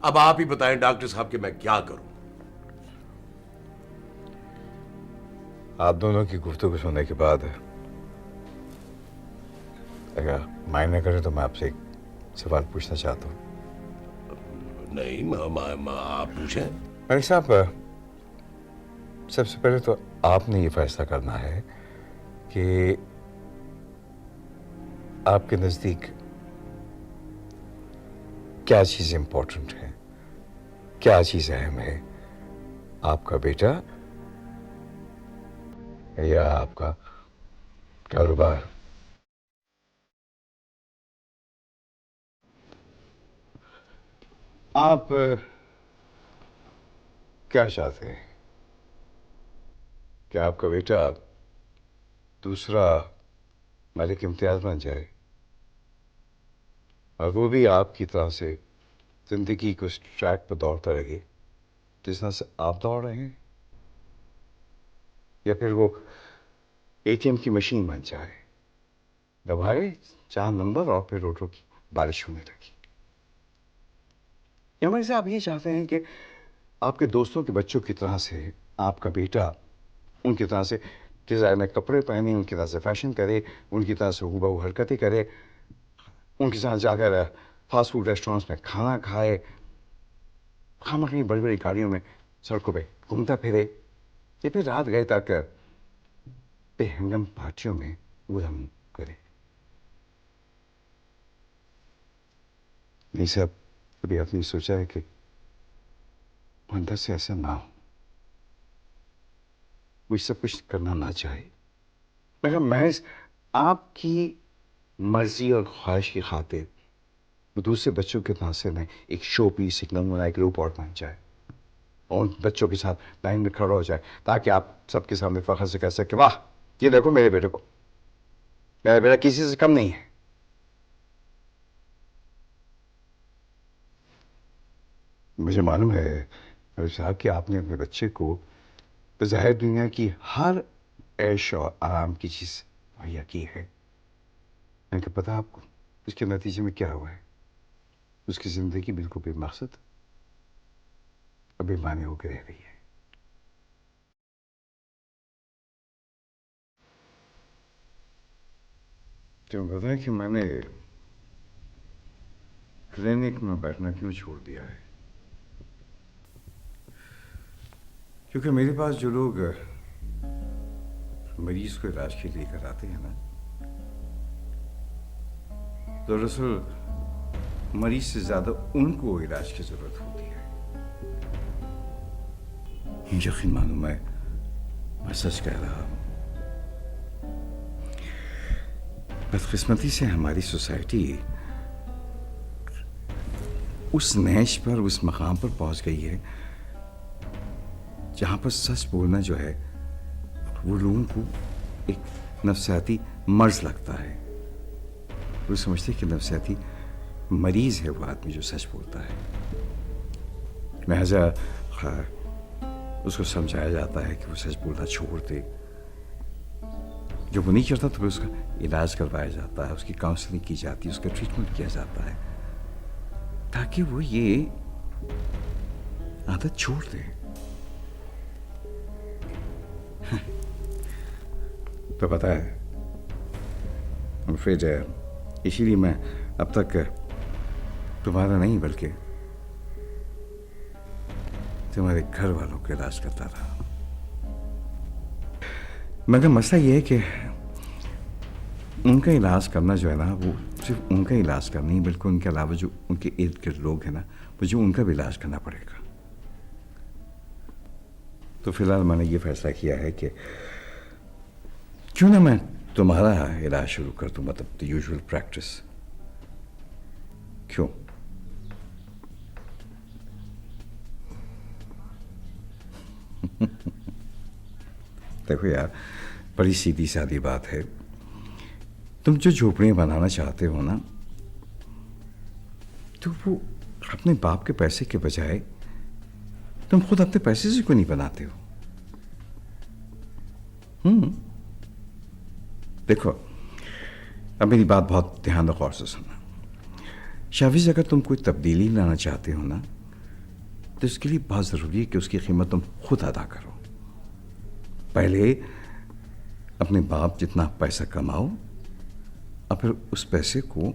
अब आप ही बताएं डॉक्टर साहब कि मैं क्या करूं। आप दोनों की गुफ्तगू सुनने के बाद अगर मायने करे तो मैं आपसे एक सवाल पूछना चाहता हूँ। नहीं आप पूछें। मलिक साहब, सबसे पहले तो आपने ये फैसला करना है कि आपके नजदीक क्या चीज इंपॉर्टेंट है, क्या चीज अहम है, आपका बेटा या आपका कारोबार। आप क्या चाहते हैं? क्या आपका बेटा दूसरा मलिक इम्तियाज बन जाए और वो भी आपकी तरह से जिंदगी को उस ट्रैक पर दौड़ता रहे जिस तरह से आप दौड़ रहे हैं, या फिर वो एटीएम की मशीन बन जाए, दबाए 4 नंबर और फिर रोटो की बारिश होने लगी। या मलिक साहब, आप ये चाहते हैं कि आपके दोस्तों के बच्चों की तरह से आपका बेटा उनकी तरह से डिजाइनर कपड़े पहने, उनकी तरह से फैशन करे, उनकी तरह से हूबहू हरकतें करे, उनके साथ जाकर फास्ट फूड रेस्टोरेंट्स में खाना खाए, खामा कहीं बड़ी बड़ी गाड़ियों में सड़कों पे घूमता फिरे, या फिर रात गए तक बेहंगम पार्टियों में वो हम करें। नहीं साहब, कभी आपने सोचा है कि अंदर से ऐसा ना हो, वो सब कुछ करना ना चाहे, मगर महज आपकी मर्जी और ख्वाहिश की खातिर वो दूसरे बच्चों के नाते में एक शो पीस, एक नमूना, एक रोबोट बन जाए और उन बच्चों के साथ लाइन में खड़ा हो जाए, ताकि आप सबके सामने फख्र से कह सके, वाह ये देखो मेरे बेटे को, मेरा बेटा किसी से कम नहीं है। मुझे मालूम है रवि साहब कि आपने अपने बच्चे को ज़ाहिर दुनिया की हर ऐश और आराम की चीज़ मुहैया की है, लेकिन पता आपको उसके नतीजे में क्या हुआ है? उसकी जिंदगी बिल्कुल बेमकसद और बेमानी होकर रह रही है। तुम्हें पता है कि मैंने क्लिनिक में बैठना क्यों छोड़ दिया है? क्योंकि मेरे पास जो लोग मरीज को इलाज के लिए कर आते हैं ना, दरअसल मरीज से ज्यादा उनको इलाज की जरूरत होती है। यकीन मानो मैं सच कह रहा हूं। बदकिस्मती से हमारी सोसाइटी उस नैश पर, उस मकाम पर पहुंच गई है जहां पर सच बोलना जो है वो लोगों को एक नफसियाती मर्ज लगता है। वो समझते हैं कि नफसियाती मरीज है वो आदमी जो सच बोलता है। लिहाजा उसको समझाया जाता है कि वो सच बोलना छोड़ दे। जब वो नहीं करता तो फिर उसका इलाज करवाया जाता है, उसकी काउंसलिंग की जाती है, उसका ट्रीटमेंट किया जाता है, ताकि वो ये आदत छोड़ दे। तो पता है, फिर इसीलिए मैं अब तक तुम्हारा नहीं बल्कि तुम्हारे घर वालों का इलाज करता रहा। मगर मसला ये है कि उनका इलाज करना जो है ना, वो सिर्फ उनका इलाज करना नहीं, बल्कि उनके अलावा जो उनके इर्द गिर्द लोग हैं ना, मुझे उनका भी इलाज करना पड़ेगा। तो फिलहाल मैंने ये फैसला किया है कि क्यों ना मैं तुम्हारा इलाज शुरू कर दूं, मतलब द यूजुअल प्रैक्टिस। क्यों? देखो यार, बड़ी सीधी सादी बात है। तुम जो झोपड़ियां बनाना चाहते हो ना, तो वो अपने बाप के पैसे के बजाय तुम खुद अपने पैसे से क्यों नहीं बनाते हो? देखो, अब मेरी बात बहुत ध्यान और गौर से सुनना। शाविज, अगर तुम कोई तब्दीली लाना चाहते हो ना, तो इसके लिए बहुत ज़रूरी है कि उसकी कीमत तुम खुद अदा करो। पहले अपने बाप जितना पैसा कमाओ और फिर उस पैसे को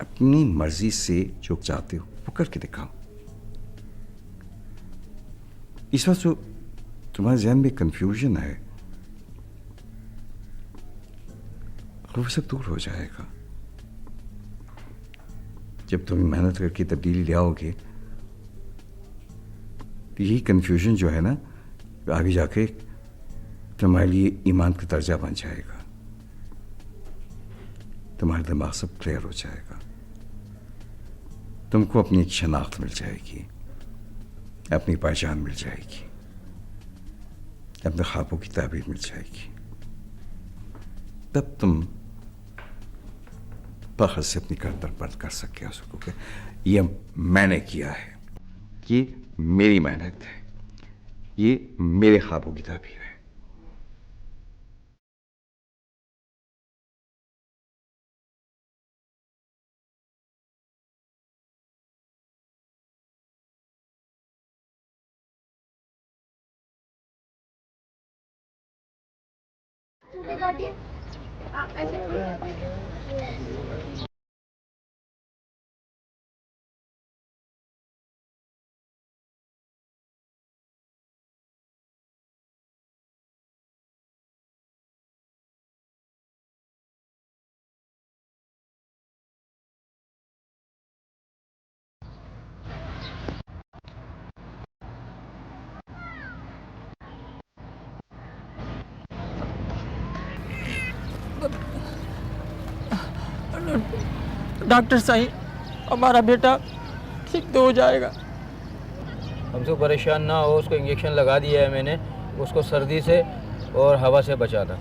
अपनी मर्जी से जो चाहते हो वो करके दिखाओ। इस वक्त जो तुम्हारे जहन में कंफ्यूजन है वो सब दूर हो जाएगा जब तुम मेहनत करके तब्दीली ले आओगे। तो यही कंफ्यूजन जो है ना, आगे जाके तुम्हारे लिए ईमान का दर्जा बन जाएगा। तुम्हारा दिमाग सब क्लियर हो जाएगा। तुमको अपनी एक शनाख्त मिल जाएगी, अपनी पहचान मिल जाएगी, अपने ख्वाबों की ताबीर मिल जाएगी। तब तुम फख्र से अपनी गर्दन बंद कर सकोगे, ये मैंने किया है, ये मेरी मेहनत है, ये मेरे ख्वाबों की ताबीर है। डॉक्टर साहब, हमारा बेटा ठीक तो हो जाएगा। हमसे परेशान ना हो, उसको इंजेक्शन लगा दिया है मैंने, उसको सर्दी से और हवा से बचाना।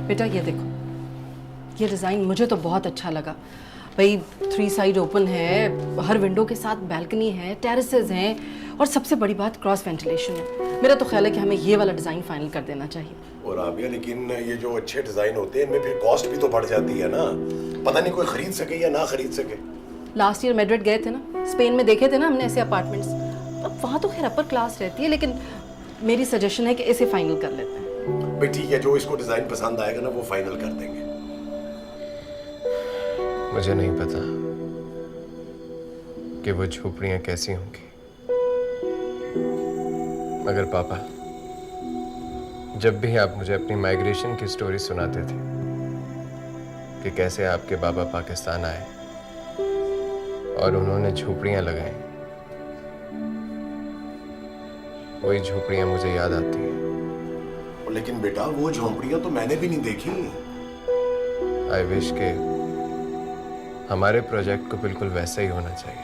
बेटा ये देखो, ये डिज़ाइन मुझे तो बहुत अच्छा लगा भाई। 3 साइड ओपन है, हर विंडो के साथ बैल्कनी है, टेरेसेस हैं और सबसे बड़ी बात क्रॉस वेंटिलेशन है। मेरा तो ख्याल है कि हमें ये वाला डिज़ाइन फाइनल कर देना चाहिए। और आबिया, लेकिन ये जो अच्छे डिज़ाइन होते हैं इनमें फिर कॉस्ट भी तो बढ़ जाती है ना। पता नहीं कोई खरीद सके या ना खरीद सके। लास्ट ईयर मैड्रिड गए थे ना, स्पेन में देखे थे ना हमने ऐसे अपार्टमेंट्स। अब वहाँ तो खैर अपर क्लास रहती है, लेकिन मेरी सजेशन है कि इसे फाइनल कर लेते हैं। भाई ठीक है, जो इसको डिजाइन पसंद आएगा ना वो फाइनल कर देंगे। मुझे नहीं पता कि वो झोपड़ियां कैसी होंगी, मगर पापा, जब भी आप मुझे अपनी माइग्रेशन की स्टोरी सुनाते थे कि कैसे आपके बाबा पाकिस्तान आए और उन्होंने झोपड़ियां लगाई, वही झोपड़ियां मुझे याद आती हैं। लेकिन बेटा, वो झोंपड़ियां तो मैंने भी नहीं देखी। आई विश के हमारे प्रोजेक्ट को बिल्कुल वैसे ही होना चाहिए,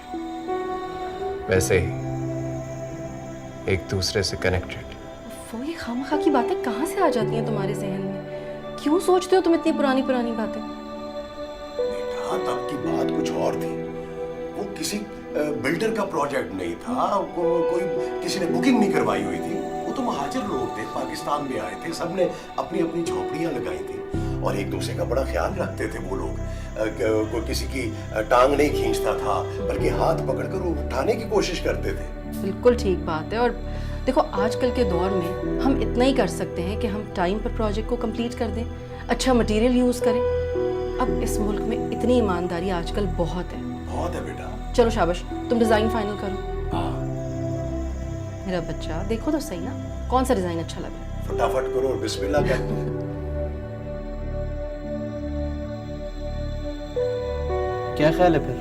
वैसे ही एक दूसरे से कनेक्टेड। वो ये खामखा की बातें कहाँ से आ जाती हैं तुम्हारे जहन में? क्यों सोचते हो तुम इतनी पुरानी पुरानी बातें? बेटा, तब की बात कुछ और थी। वो किसी बिल्डर का प्रोजेक्ट नहीं था, कोई किसी ने बुकिंग नहीं करवाई हुई थी। वो तो महाजर लोग थे, पाकिस्तान में आए थे, सबने अपनी अपनी झोपड़ियां लगाई थी और एक दूसरे का बड़ा ख्याल रखते थे वो लोग। कोई किसी की टांग नहीं खींचता था, बल्कि हाथ पकड़कर उठाने की कोशिश करते थे। बिल्कुल ठीक बात है। और देखो, आजकल के दौर में हम इतना ही कर सकते हैं कि हम टाइम पर प्रोजेक्ट को कंप्लीट कर दें, अच्छा मटेरियल यूज करें। अब इस मुल्क में इतनी ईमानदारी आजकल बहुत है। बहुत है बेटा। चलो शाबाश, तुम डिजाइन फाइनल करो। मेरा बच्चा, देखो तो सही ना कौन सा डिजाइन अच्छा लगा। फटाफट करो और बिस्मिल्लाह कर दो। क्या ख्याल है फिर?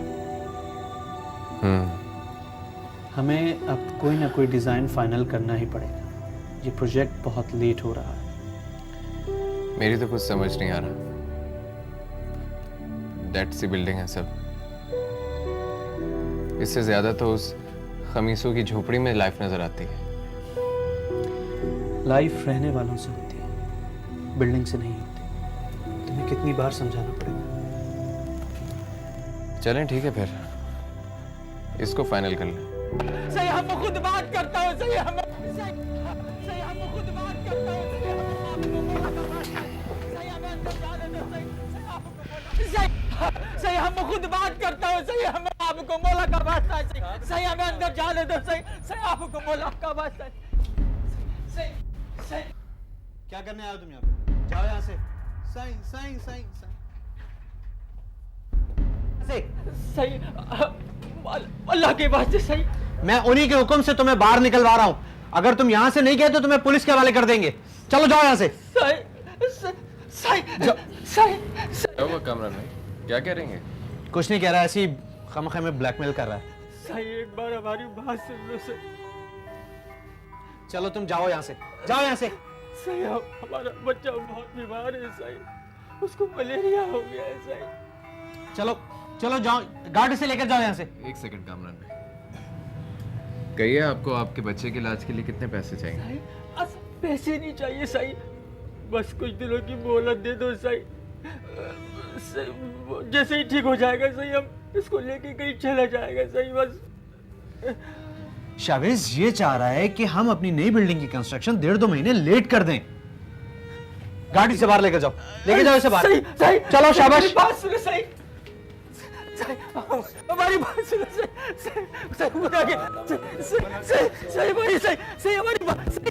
हमें अब कोई ना कोई डिजाइन फाइनल करना ही पड़ेगा। ये प्रोजेक्ट बहुत लेट हो रहा है। मेरी तो कुछ समझ नहीं आ रहा। दैट सी बिल्डिंग है सब, इससे ज्यादा तो उस खमीसों की झोपड़ी में लाइफ नजर आती है। लाइफ रहने वालों से होती है, बिल्डिंग से नहीं होती। तुम्हें कितनी बार समझाना पड़ेगा? चलें ठीक है, फिर इसको फाइनल कर लें। सही, हम खुद बात करता हूँ। सही, हम खुद बात करता हूँ। सही, हम खुद बात करता हूँ। सही, हम आपको मौला का वास्ता है। सही, हमें अंदर जाने दो। सही, आपको मौला का वास्ता है। सही, क्या करने आए हो तुम यहाँ पे? जाओ यहाँ से। सही सही सही सही, अल्लाह के वास्ते सही। मैं उन्हीं के हुक्म से तुम्हें बाहर निकलवा रहा हूँ। अगर तुम यहाँ से नहीं गए तो तुम्हें पुलिस के हवाले कर देंगे। चलो जाओ यहाँ से। वो कामरान भाई क्या कह रहे हैं? कुछ नहीं कह रहा, ऐसी खामखा में ब्लैकमेल कर रहा है। सही, एक बार हमारी बात सुन लो। सही, चलो तुम जाओ यहाँ से, जाओ यहाँ से। सही, हमारा बच्चा बहुत बीमार है। सही, उसको मलेरिया हो गया है। सही, चलो चलो जाओ, गाड़ी से लेकर जाओ यहाँ से। एक सेकंड कामरान भाई, कहिए आपको आपके बच्चे के इलाज के लिए कितने पैसे चाहिए? पैसे नहीं चाहिए सही, बस कुछ दिनों की मोहलत दे दो सही। जैसे ही ठीक हो जाएगा सही, हम इसको लेके कहीं चला जाएगा सही। बस शावेज ये चाह रहा है कि हम अपनी नई बिल्डिंग की कंस्ट्रक्शन 1.5-2 महीने लेट कर दें। गाड़ी से बाहर लेकर जाओ, लेके जाओ इसे बाहर। सही, सही, चलो शाबाश। बात सुनो सही, हमारी बात सुनो सही, सही बुरा के सही भाई, सही हमारी बात सही।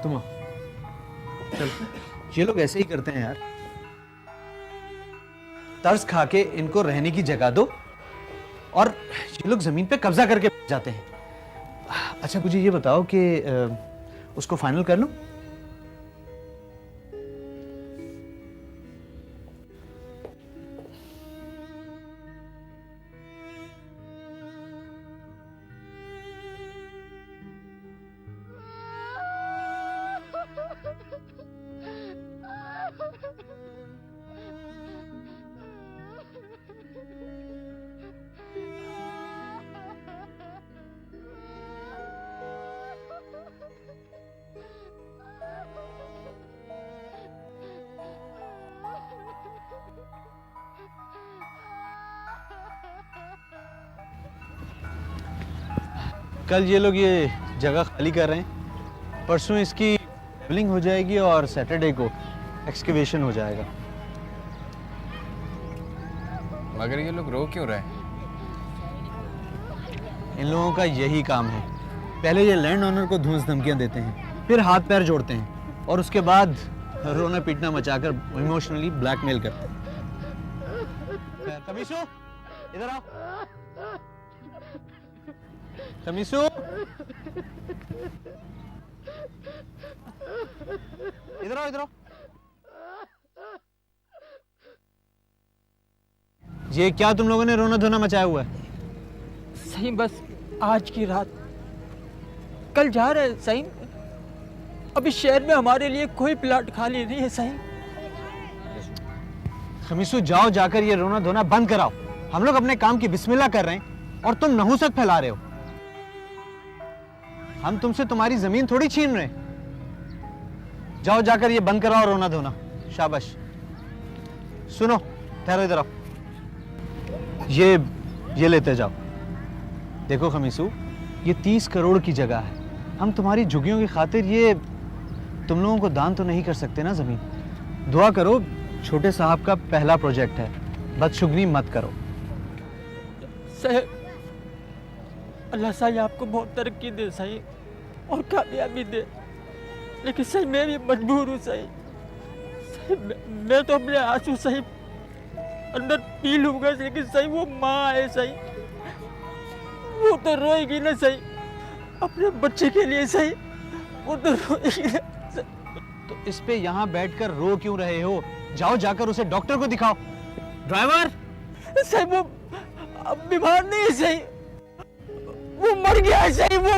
तुम चल, ये लोग ऐसे ही करते हैं यार। तर्स खा के इनको रहने की जगह दो और ये लोग जमीन पे कब्जा करके जाते हैं। अच्छा मुझे ये बताओ कि उसको फाइनल कर लूं? कल ये लोग ये जगह खाली कर रहे हैं, परसों इसकी लेवलिंग हो जाएगी और सैटरडे को एक्सकेवेशन हो जाएगा। मगर ये लोग रो क्यों रहे हैं? इन लोगों का यही काम है, पहले ये लैंड ओनर को धूस धमकियां देते हैं, फिर हाथ पैर जोड़ते हैं और उसके बाद रोना पीटना मचाकर इमोशनली ब्लैकमेल करते हैं। कमीसू इधर आओ। कमीसू इधर आओ, इधर आओ। ये क्या तुम लोगों ने रोना धोना मचाया हुआ है? सही बस आज की रात, कल जा रहे हैं सही। अभी शहर में हमारे लिए कोई प्लाट खाली नहीं है सही। खमीसू जाओ, जाकर ये रोना धोना बंद कराओ। हम लोग अपने काम की बिस्मिल्लाह कर रहे हैं और तुम नहुसत फैला रहे हो। हम तुमसे तुम्हारी जमीन थोड़ी छीन रहे। जाओ जाकर ये बंद कराओ रोना धोना। शाबाश। सुनो, ठहरो, इधर आओ। ये लेते जाओ। देखो खमीसू, ये 30 करोड़ की जगह है। हम तुम्हारी झुग्गियों की खातिर ये तुम लोगों को दान तो नहीं कर सकते ना जमीन। दुआ करो, छोटे साहब का पहला प्रोजेक्ट है, बदशुगनी मत करो। सही, अल्लाह सही आपको बहुत तरक्की दे सही और कामयाबी दे, लेकिन सही मैं भी मजबूर हूँ सही। मैं तो अपने आंसू सही अंदर पी लूंगा, लेकिन सही वो माँ है सही, वो तो रोएगी ना सही अपने बच्चे के लिए सही, वो तो रोएगी ना। तो इस पे यहाँ बैठकर रो क्यों रहे हो? जाओ जाकर उसे डॉक्टर को दिखाओ। ड्राइवर सही, वो अब बीमार नहीं है सही, वो मर गया है सही, वो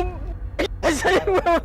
सही वो।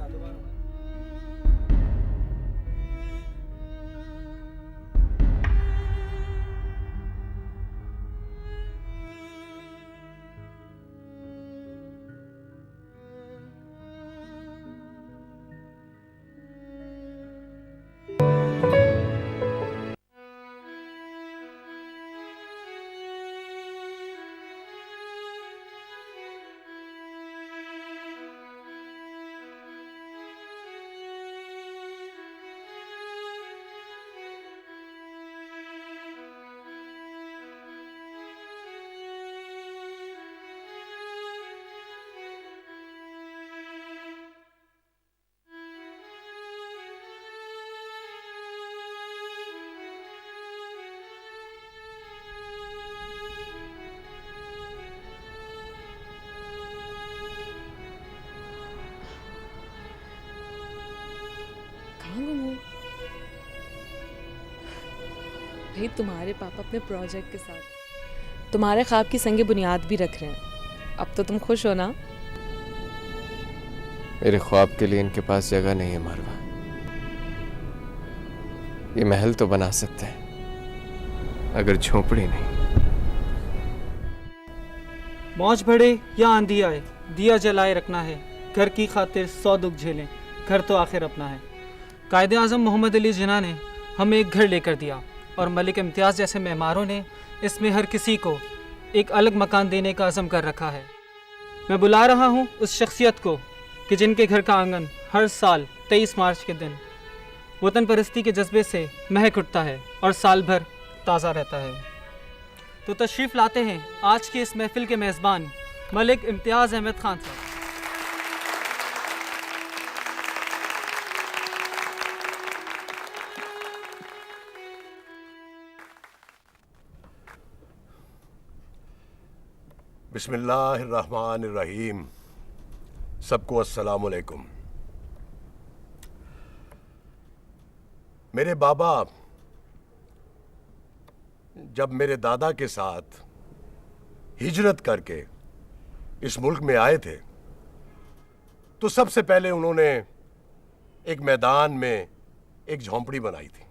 भाई तुम्हारे पापा अपने प्रोजेक्ट के साथ तुम्हारे ख्वाब की संगे बुनियाद भी रख रहे हैं। अब तो तुम खुश हो ना? मेरे ख्वाब के लिए इनके पास जगह नहीं है मारवा। ये महल तो बना सकते हैं, अगर झोपड़ी नहीं। मौज बढ़े या आंधी आए, दिया जलाए रखना है। घर की खातिर 100 दुख झेलें, घर तो आखिर अपना है। कायदे आज़म मोहम्मद अली जिन्ना ने हमें एक घर लेकर दिया और मलिक इम्तियाज़ जैसे मेहमारों ने इसमें हर किसी को एक अलग मकान देने का अज़म कर रखा है। मैं बुला रहा हूँ उस शख्सियत को कि जिनके घर का आंगन हर साल 23 मार्च के दिन वतन परस्ती के जज्बे से महक उठता है और साल भर ताज़ा रहता है। तो तशरीफ़ लाते हैं आज की इस महफिल के मेज़बान मलिक इम्तियाज़ अहमद खान साहब। बिस्मिल्लाहिर्रहमानिर्रहीम। सबको अस्सलाम वालेकुम। मेरे बाबा जब मेरे दादा के साथ हिजरत करके इस मुल्क में आए थे तो सबसे पहले उन्होंने एक मैदान में एक झोंपड़ी बनाई थी।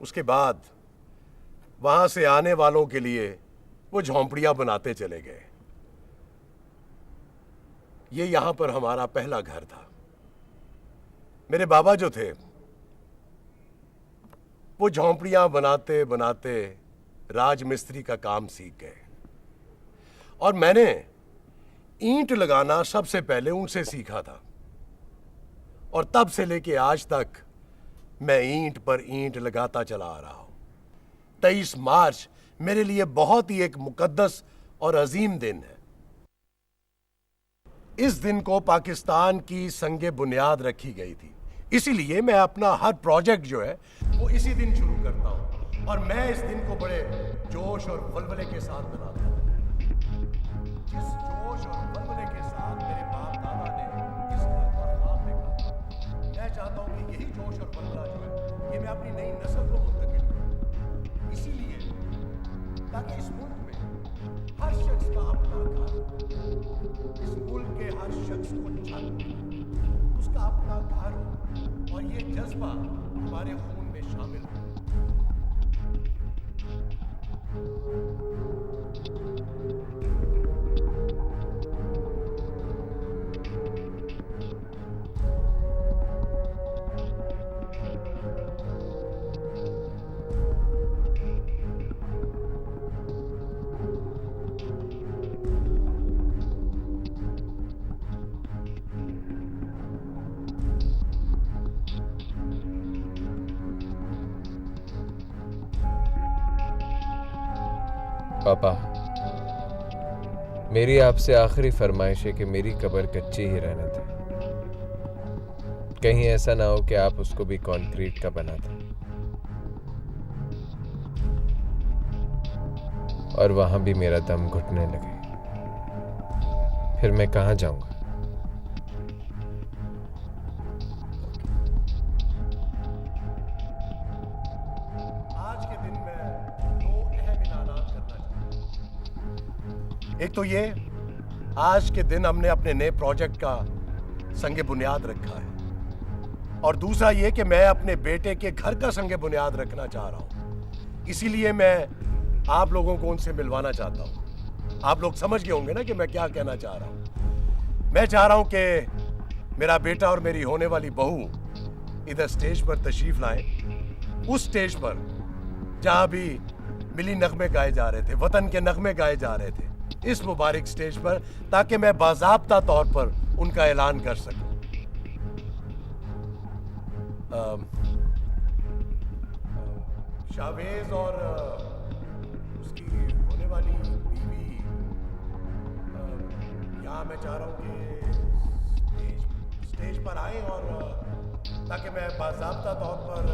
उसके बाद वहां से आने वालों के लिए वो झोंपड़ियां बनाते चले गए। ये यहां पर हमारा पहला घर था। मेरे बाबा जो थे वो झोंपड़ियां बनाते बनाते राजमिस्त्री का काम सीख गए और मैंने ईंट लगाना सबसे पहले उनसे सीखा था और तब से लेके आज तक मैं ईंट पर ईंट लगाता चला आ रहा हूं। 23 मार्च मेरे लिए बहुत ही एक मुकद्दस और अजीम दिन है। इस दिन को पाकिस्तान की संगे बुनियाद रखी गई थी, इसीलिए मैं अपना हर प्रोजेक्ट जो है वो इसी दिन शुरू करता हूं और मैं इस दिन को बड़े जोश और वल्वले के साथ मनाता हूं। जिस जोश और वल्वले के साथ मेरे बाप दादा ने इस घर का ख्वाब देखा, मैं चाहता हूं कि यही जोश और वल्वला जो है ये मैं अपनी नई नस्ल को मुंतकिल करूं। इसीलिए ताकि इस मुल्क में हर शख्स का अपना घर, इस मुल्क के हर शख्स को छत, उसका अपना घर हो और ये जज्बा हमारे खून में शामिल हो। पापा, मेरी आपसे आखिरी फरमाइश है कि मेरी कब्र कच्ची ही रहने दें। कहीं ऐसा ना हो कि आप उसको भी कंक्रीट का बना दें और वहां भी मेरा दम घुटने लगे, फिर मैं कहां जाऊंगा? एक तो ये, आज के दिन हमने अपने नए प्रोजेक्ट का संगे बुनियाद रखा है और दूसरा ये कि मैं अपने बेटे के घर का संगे बुनियाद रखना चाह रहा हूं। इसीलिए मैं आप लोगों को उनसे मिलवाना चाहता हूं। आप लोग समझ गए होंगे ना कि मैं क्या कहना चाह रहा हूं। मैं चाह रहा हूं कि मेरा बेटा और मेरी होने वाली बहू इधर स्टेज पर तशरीफ लाएं, उस स्टेज पर जहां भी मिली नगमे गाए जा रहे थे, वतन के नगमे गाए जा रहे थे, इस मुबारक स्टेज पर, ताकि मैं बाज़ाब्ता तौर पर उनका ऐलान कर सकूं। शावेज और उसकी होने वाली बीवी, यहाँ मैं चाह रहा हूँ कि स्टेज पर आए और ताकि मैं बाज़ाब्ता तौर पर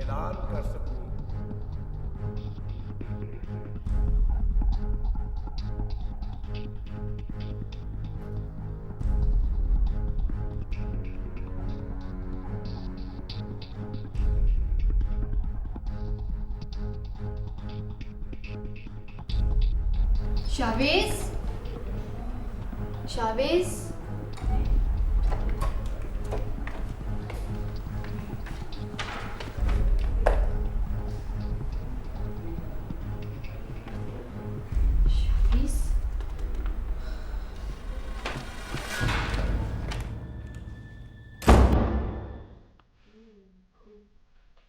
ऐलान कर सकूं। शावेज, शावेज,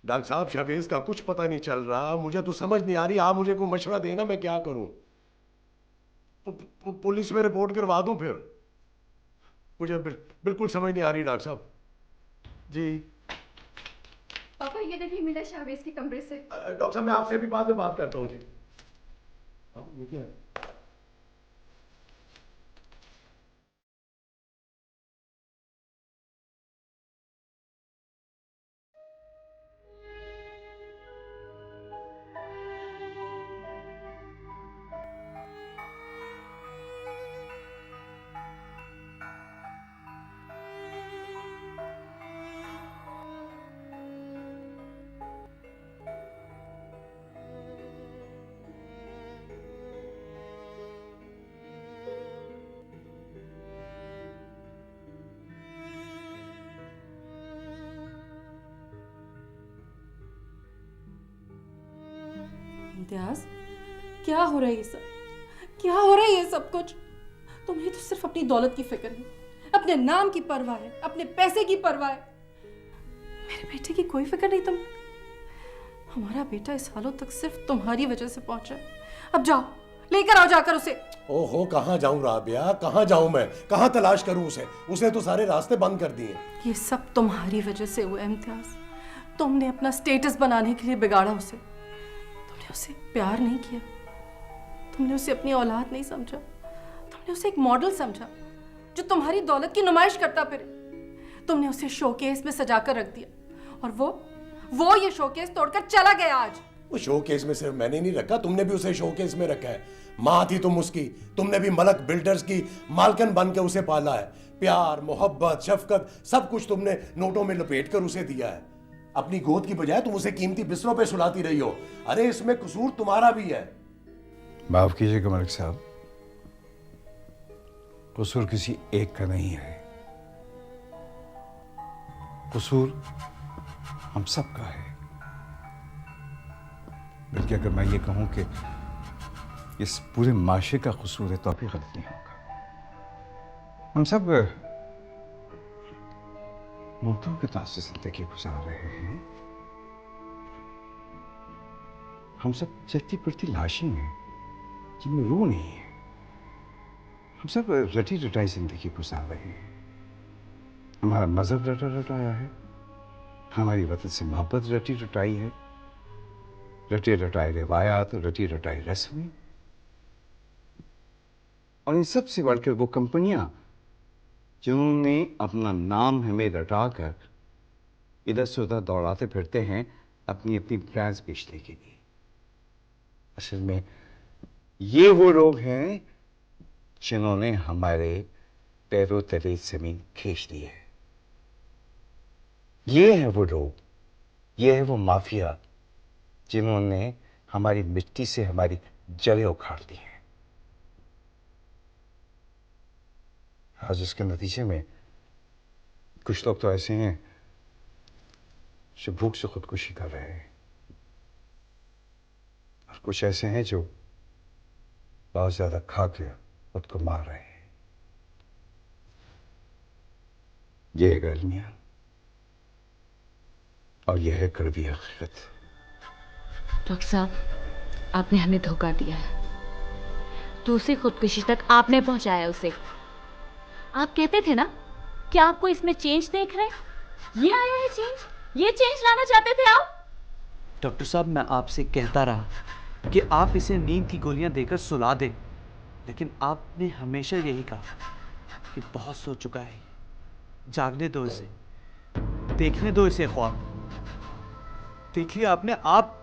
डॉक्टर साहब, शावेज का कुछ पता नहीं चल रहा। मुझे तो समझ नहीं आ रही। आप मुझे कोई मशवरा देना, मैं क्या करूं? पुलिस में रिपोर्ट करवा दूं फिर? मुझे बिल्कुल समझ नहीं आ रही डॉक्टर साहब जी। पापा ये देखिए मिला शावेज के कमरे से। डॉक्टर साहब मैं आपसे भी बाद में बात करता हूँ जी। ये क्या है? इम्तियाज, क्या हो रहा है ये सब? क्या हो रहा है ये सब कुछ? तुम्हें तो सिर्फ अपनी दौलत की फिक्र है, अपने नाम की परवाह है, अपने पैसे की परवाह है। मेरे बेटे की कोई फिक्र नहीं तुम। हमारा बेटा इस हालों तक सिर्फ तुम्हारी वजह से पहुंचा है। अब जाओ, लेकर आओ जाकर उसे। ओहो, कहाँ जाऊं राबिया, कहाँ जाऊं मैं? कहाँ तलाश करूं उसे? उसने तो सारे रास्ते बंद कर दिए। ये सब तुम्हारी वजह से हुआ इम्तियाज। तुमने अपना स्टेटस बनाने के लिए बिगाड़ा उसे। तुमने उसे प्यार नहीं किया, तुमने उसे अपनी औलाद नहीं समझा, तुमने उसे एक मॉडल समझा जो तुम्हारी दौलत की नुमाइश करता फिरे। तुमने उसे शोकेस में सजाकर रख दिया और वो ये शोकेस तोड़कर चला गया आज। वो शोकेस में सिर्फ मैंने नहीं रखा, तुमने भी उसे शोकेस में रखा है। माँ थी तुम उसकी, तुमने भी मलक बिल्डर्स की मालकन बन के उसे पाला है। प्यार, मोहब्बत, शफकत सब कुछ तुमने नोटों में लपेट कर उसे दिया है। अपनी गोद की बजाय तुम उसे कीमती बिस्तरों पे सुलाती रही हो। अरे इसमें कसूर तुम्हारा भी है। माफ कीजिएगा मलिक साहब, कसूर किसी एक का नहीं है, कसूर हम सब का है। बल्कि अगर मैं ये कहूं कि इस पूरे माशरे का कसूर है तो भी गलत नहीं होगा। हम सब मौतों के तास से जिंदगी गुजार रहे हैं। हम सब चलती फिरती लाशें हैं जिनमें रूह नहीं है। हम सब रटी रटाई जिंदगी गुजार रहे हैं। हमारा मजहब रटा रटाया है, हमारी वतन से मोहब्बत रटी रटाई है, रटे रटाए रिवायात, रटी रटाई रस्में, और इन सब से बढ़कर वो कंपनियां जिन्होंने अपना नाम हमें रटाकर इधर से उधर दौड़ाते फिरते हैं अपनी अपनी ब्रांड्स बेचने के लिए। असल में ये वो लोग हैं जिन्होंने हमारे पैरों तले जमीन खींच ली है। ये है वो लोग, ये है वो माफिया जिन्होंने हमारी मिट्टी से हमारी जड़ें उखाड़ दी हैं। आज इसके नतीजे में कुछ लोग तो ऐसे हैं जो भूख से खुदकुशी कर रहे हैं, और कुछ ऐसे हैं जो बहुत ज्यादा खा के खुद को मार रहे हैं। ये है गर्मियां और यह है कड़वी हकीकत। डॉक्टर साहब, आपने हमें धोखा दिया है। दूसरी खुदकुशी तक आपने पहुंचाया उसे। आप कहते थे ना कि आपको इसमें चेंज देख रहे, ये आया है चेंज, ये चेंज लाना चाहते थे आप। डॉक्टर साहब, मैं आपसे कहता रहा कि आप इसे नींद की गोलियां देकर सुला दें, लेकिन आपने हमेशा यही कहा कि बहुत सो चुका है, जागने दो इसे, देखने दो इसे ख्वाब। देखिए आपने, आप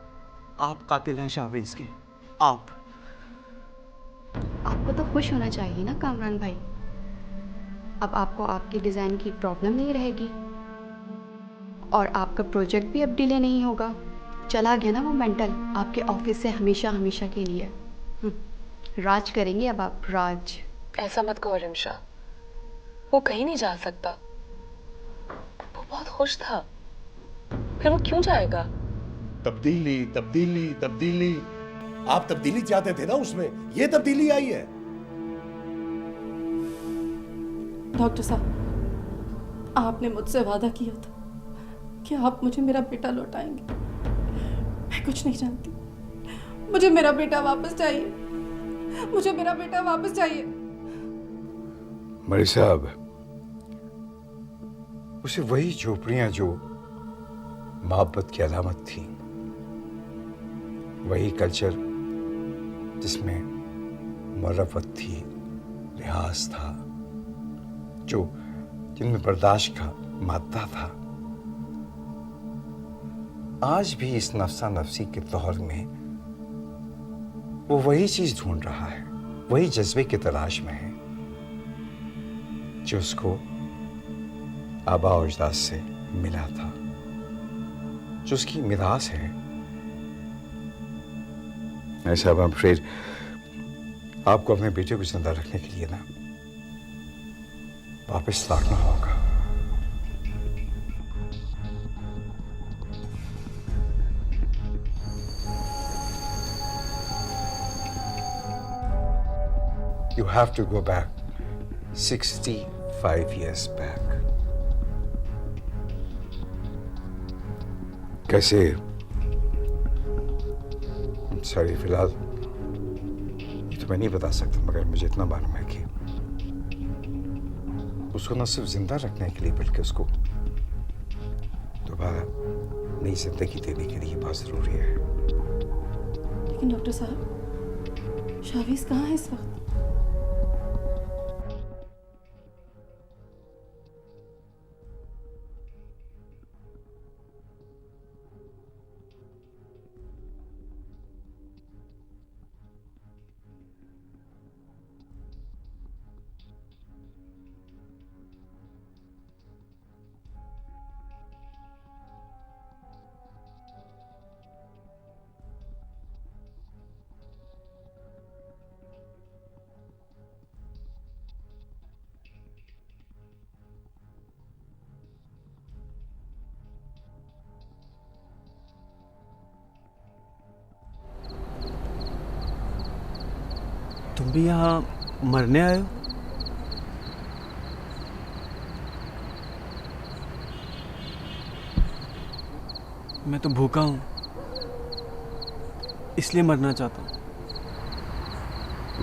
कातिल हैं शाहवेज के। आपको तो खुश होना चाहिए ना कामरान भाई। अब आपको आपके डिज़ाइन की प्रॉब्लम नहीं रहेगी और आपका प्रोजेक्ट भी अब डिले नहीं होगा। चला गया ना वो मेंटल आपके ऑफिस से हमेशा हमेशा के लिए। राज करेंगे अब आप, राज। ऐसा मत कहो रिमशा, वो कहीं नहीं जा सकता। वो बहुत खुश था, फिर वो क्यों जाएगा? तब्दीली तब्दीली तब्दीली, आप तब्दीली चाहते थे ना उसमें, ये तब्दीली आई है। डॉक्टर साहब, आपने मुझसे वादा किया था कि आप मुझे मेरा बेटा लौटाएंगे। मैं कुछ नहीं जानती, मुझे मेरा बेटा वापस चाहिए, मुझे मेरा बेटा वापस चाहिए। मलिक साहब, उसे वही झोपड़ियां जो मोहब्बत की अलामत थी, वही कल्चर जिसमें मरफ़त थी, लिहाज था, जिनमें बर्दाश्त का मादा था, आज भी इस नफ्सा नफ्सी के दौर में वो वही चीज ढूंढ रहा है, वही जज्बे की तलाश में है जो उसको आबा और अजदाद से मिला था, जो उसकी मिरास है। ऐसा अब फिर आपको अपने बेटे को जिंदा रखने के लिए ना वापस लौटना होगा। You have to go back 65 years back. कैसे? सॉरी, फिलहाल ये तो मैं नहीं बता सकता, मगर मुझे इतना मालूम है कि उसको न सिर्फ जिंदा रखने के लिए बल्कि उसको दोबारा नई जिंदगी देने के लिए बहुत जरूरी है। लेकिन डॉक्टर साहब, शावीज कहाँ है इस वक्त? तुम भी यहाँ मरने आए हो? मैं तो भूखा हूँ, इसलिए मरना चाहता हूँ।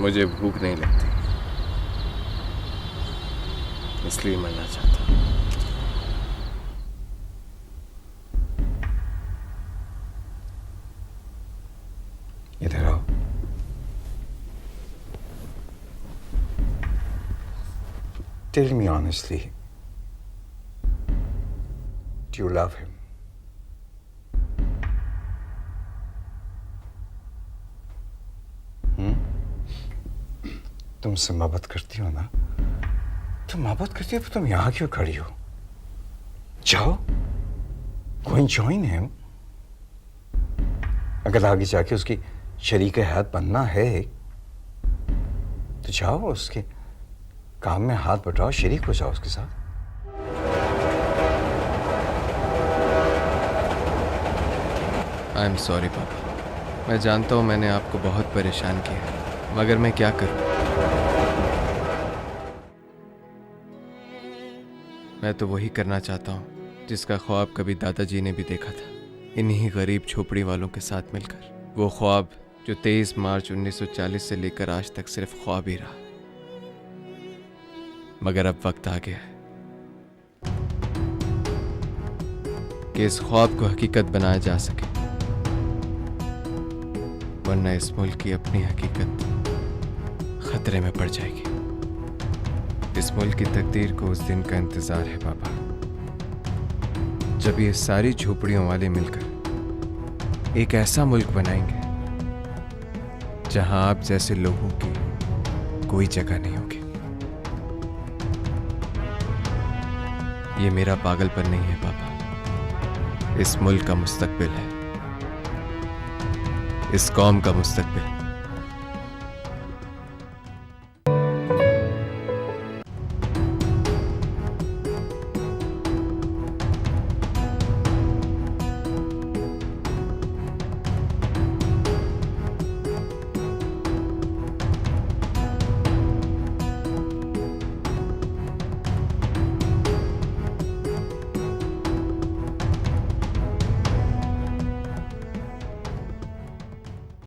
मुझे भूख नहीं लगती, इसलिए मरना चाहता हूँ। इधर आओ। Tell me honestly, do you love him? तुमसे मोहब्बत करती हो ना? तुम मोहब्बत करती हो तो तुम यहाँ क्यों खड़ी हो? जाओ, go and join him. अगर आगे जाके उसकी शरीक हयात बनना है तो जाओ, उसके काम में हाथ बटाओ, शरीक हो जाओ उसके साथ। आई एम सॉरी पापा, मैं जानता हूँ मैंने आपको बहुत परेशान किया, मगर मैं क्या करूँ? मैं तो वही करना चाहता हूँ जिसका ख्वाब कभी दादाजी ने भी देखा था, इन्हीं गरीब झोपड़ी वालों के साथ मिलकर। वो ख्वाब जो 23 मार्च 1940 से लेकर आज तक सिर्फ ख्वाब ही रहा। मगर अब वक्त आ गया है कि इस ख्वाब को हकीकत बनाया जा सके, वरना इस मुल्क की अपनी हकीकत खतरे में पड़ जाएगी। इस मुल्क की तकदीर को उस दिन का इंतजार है पापा, जब ये सारी झोपड़ियों वाले मिलकर एक ऐसा मुल्क बनाएंगे जहां आप जैसे लोगों की कोई जगह नहीं होगी। ये मेरा पागलपन नहीं है पापा, इस मुल्क का मुस्तकबिल है, इस कौम का मुस्तकबिल।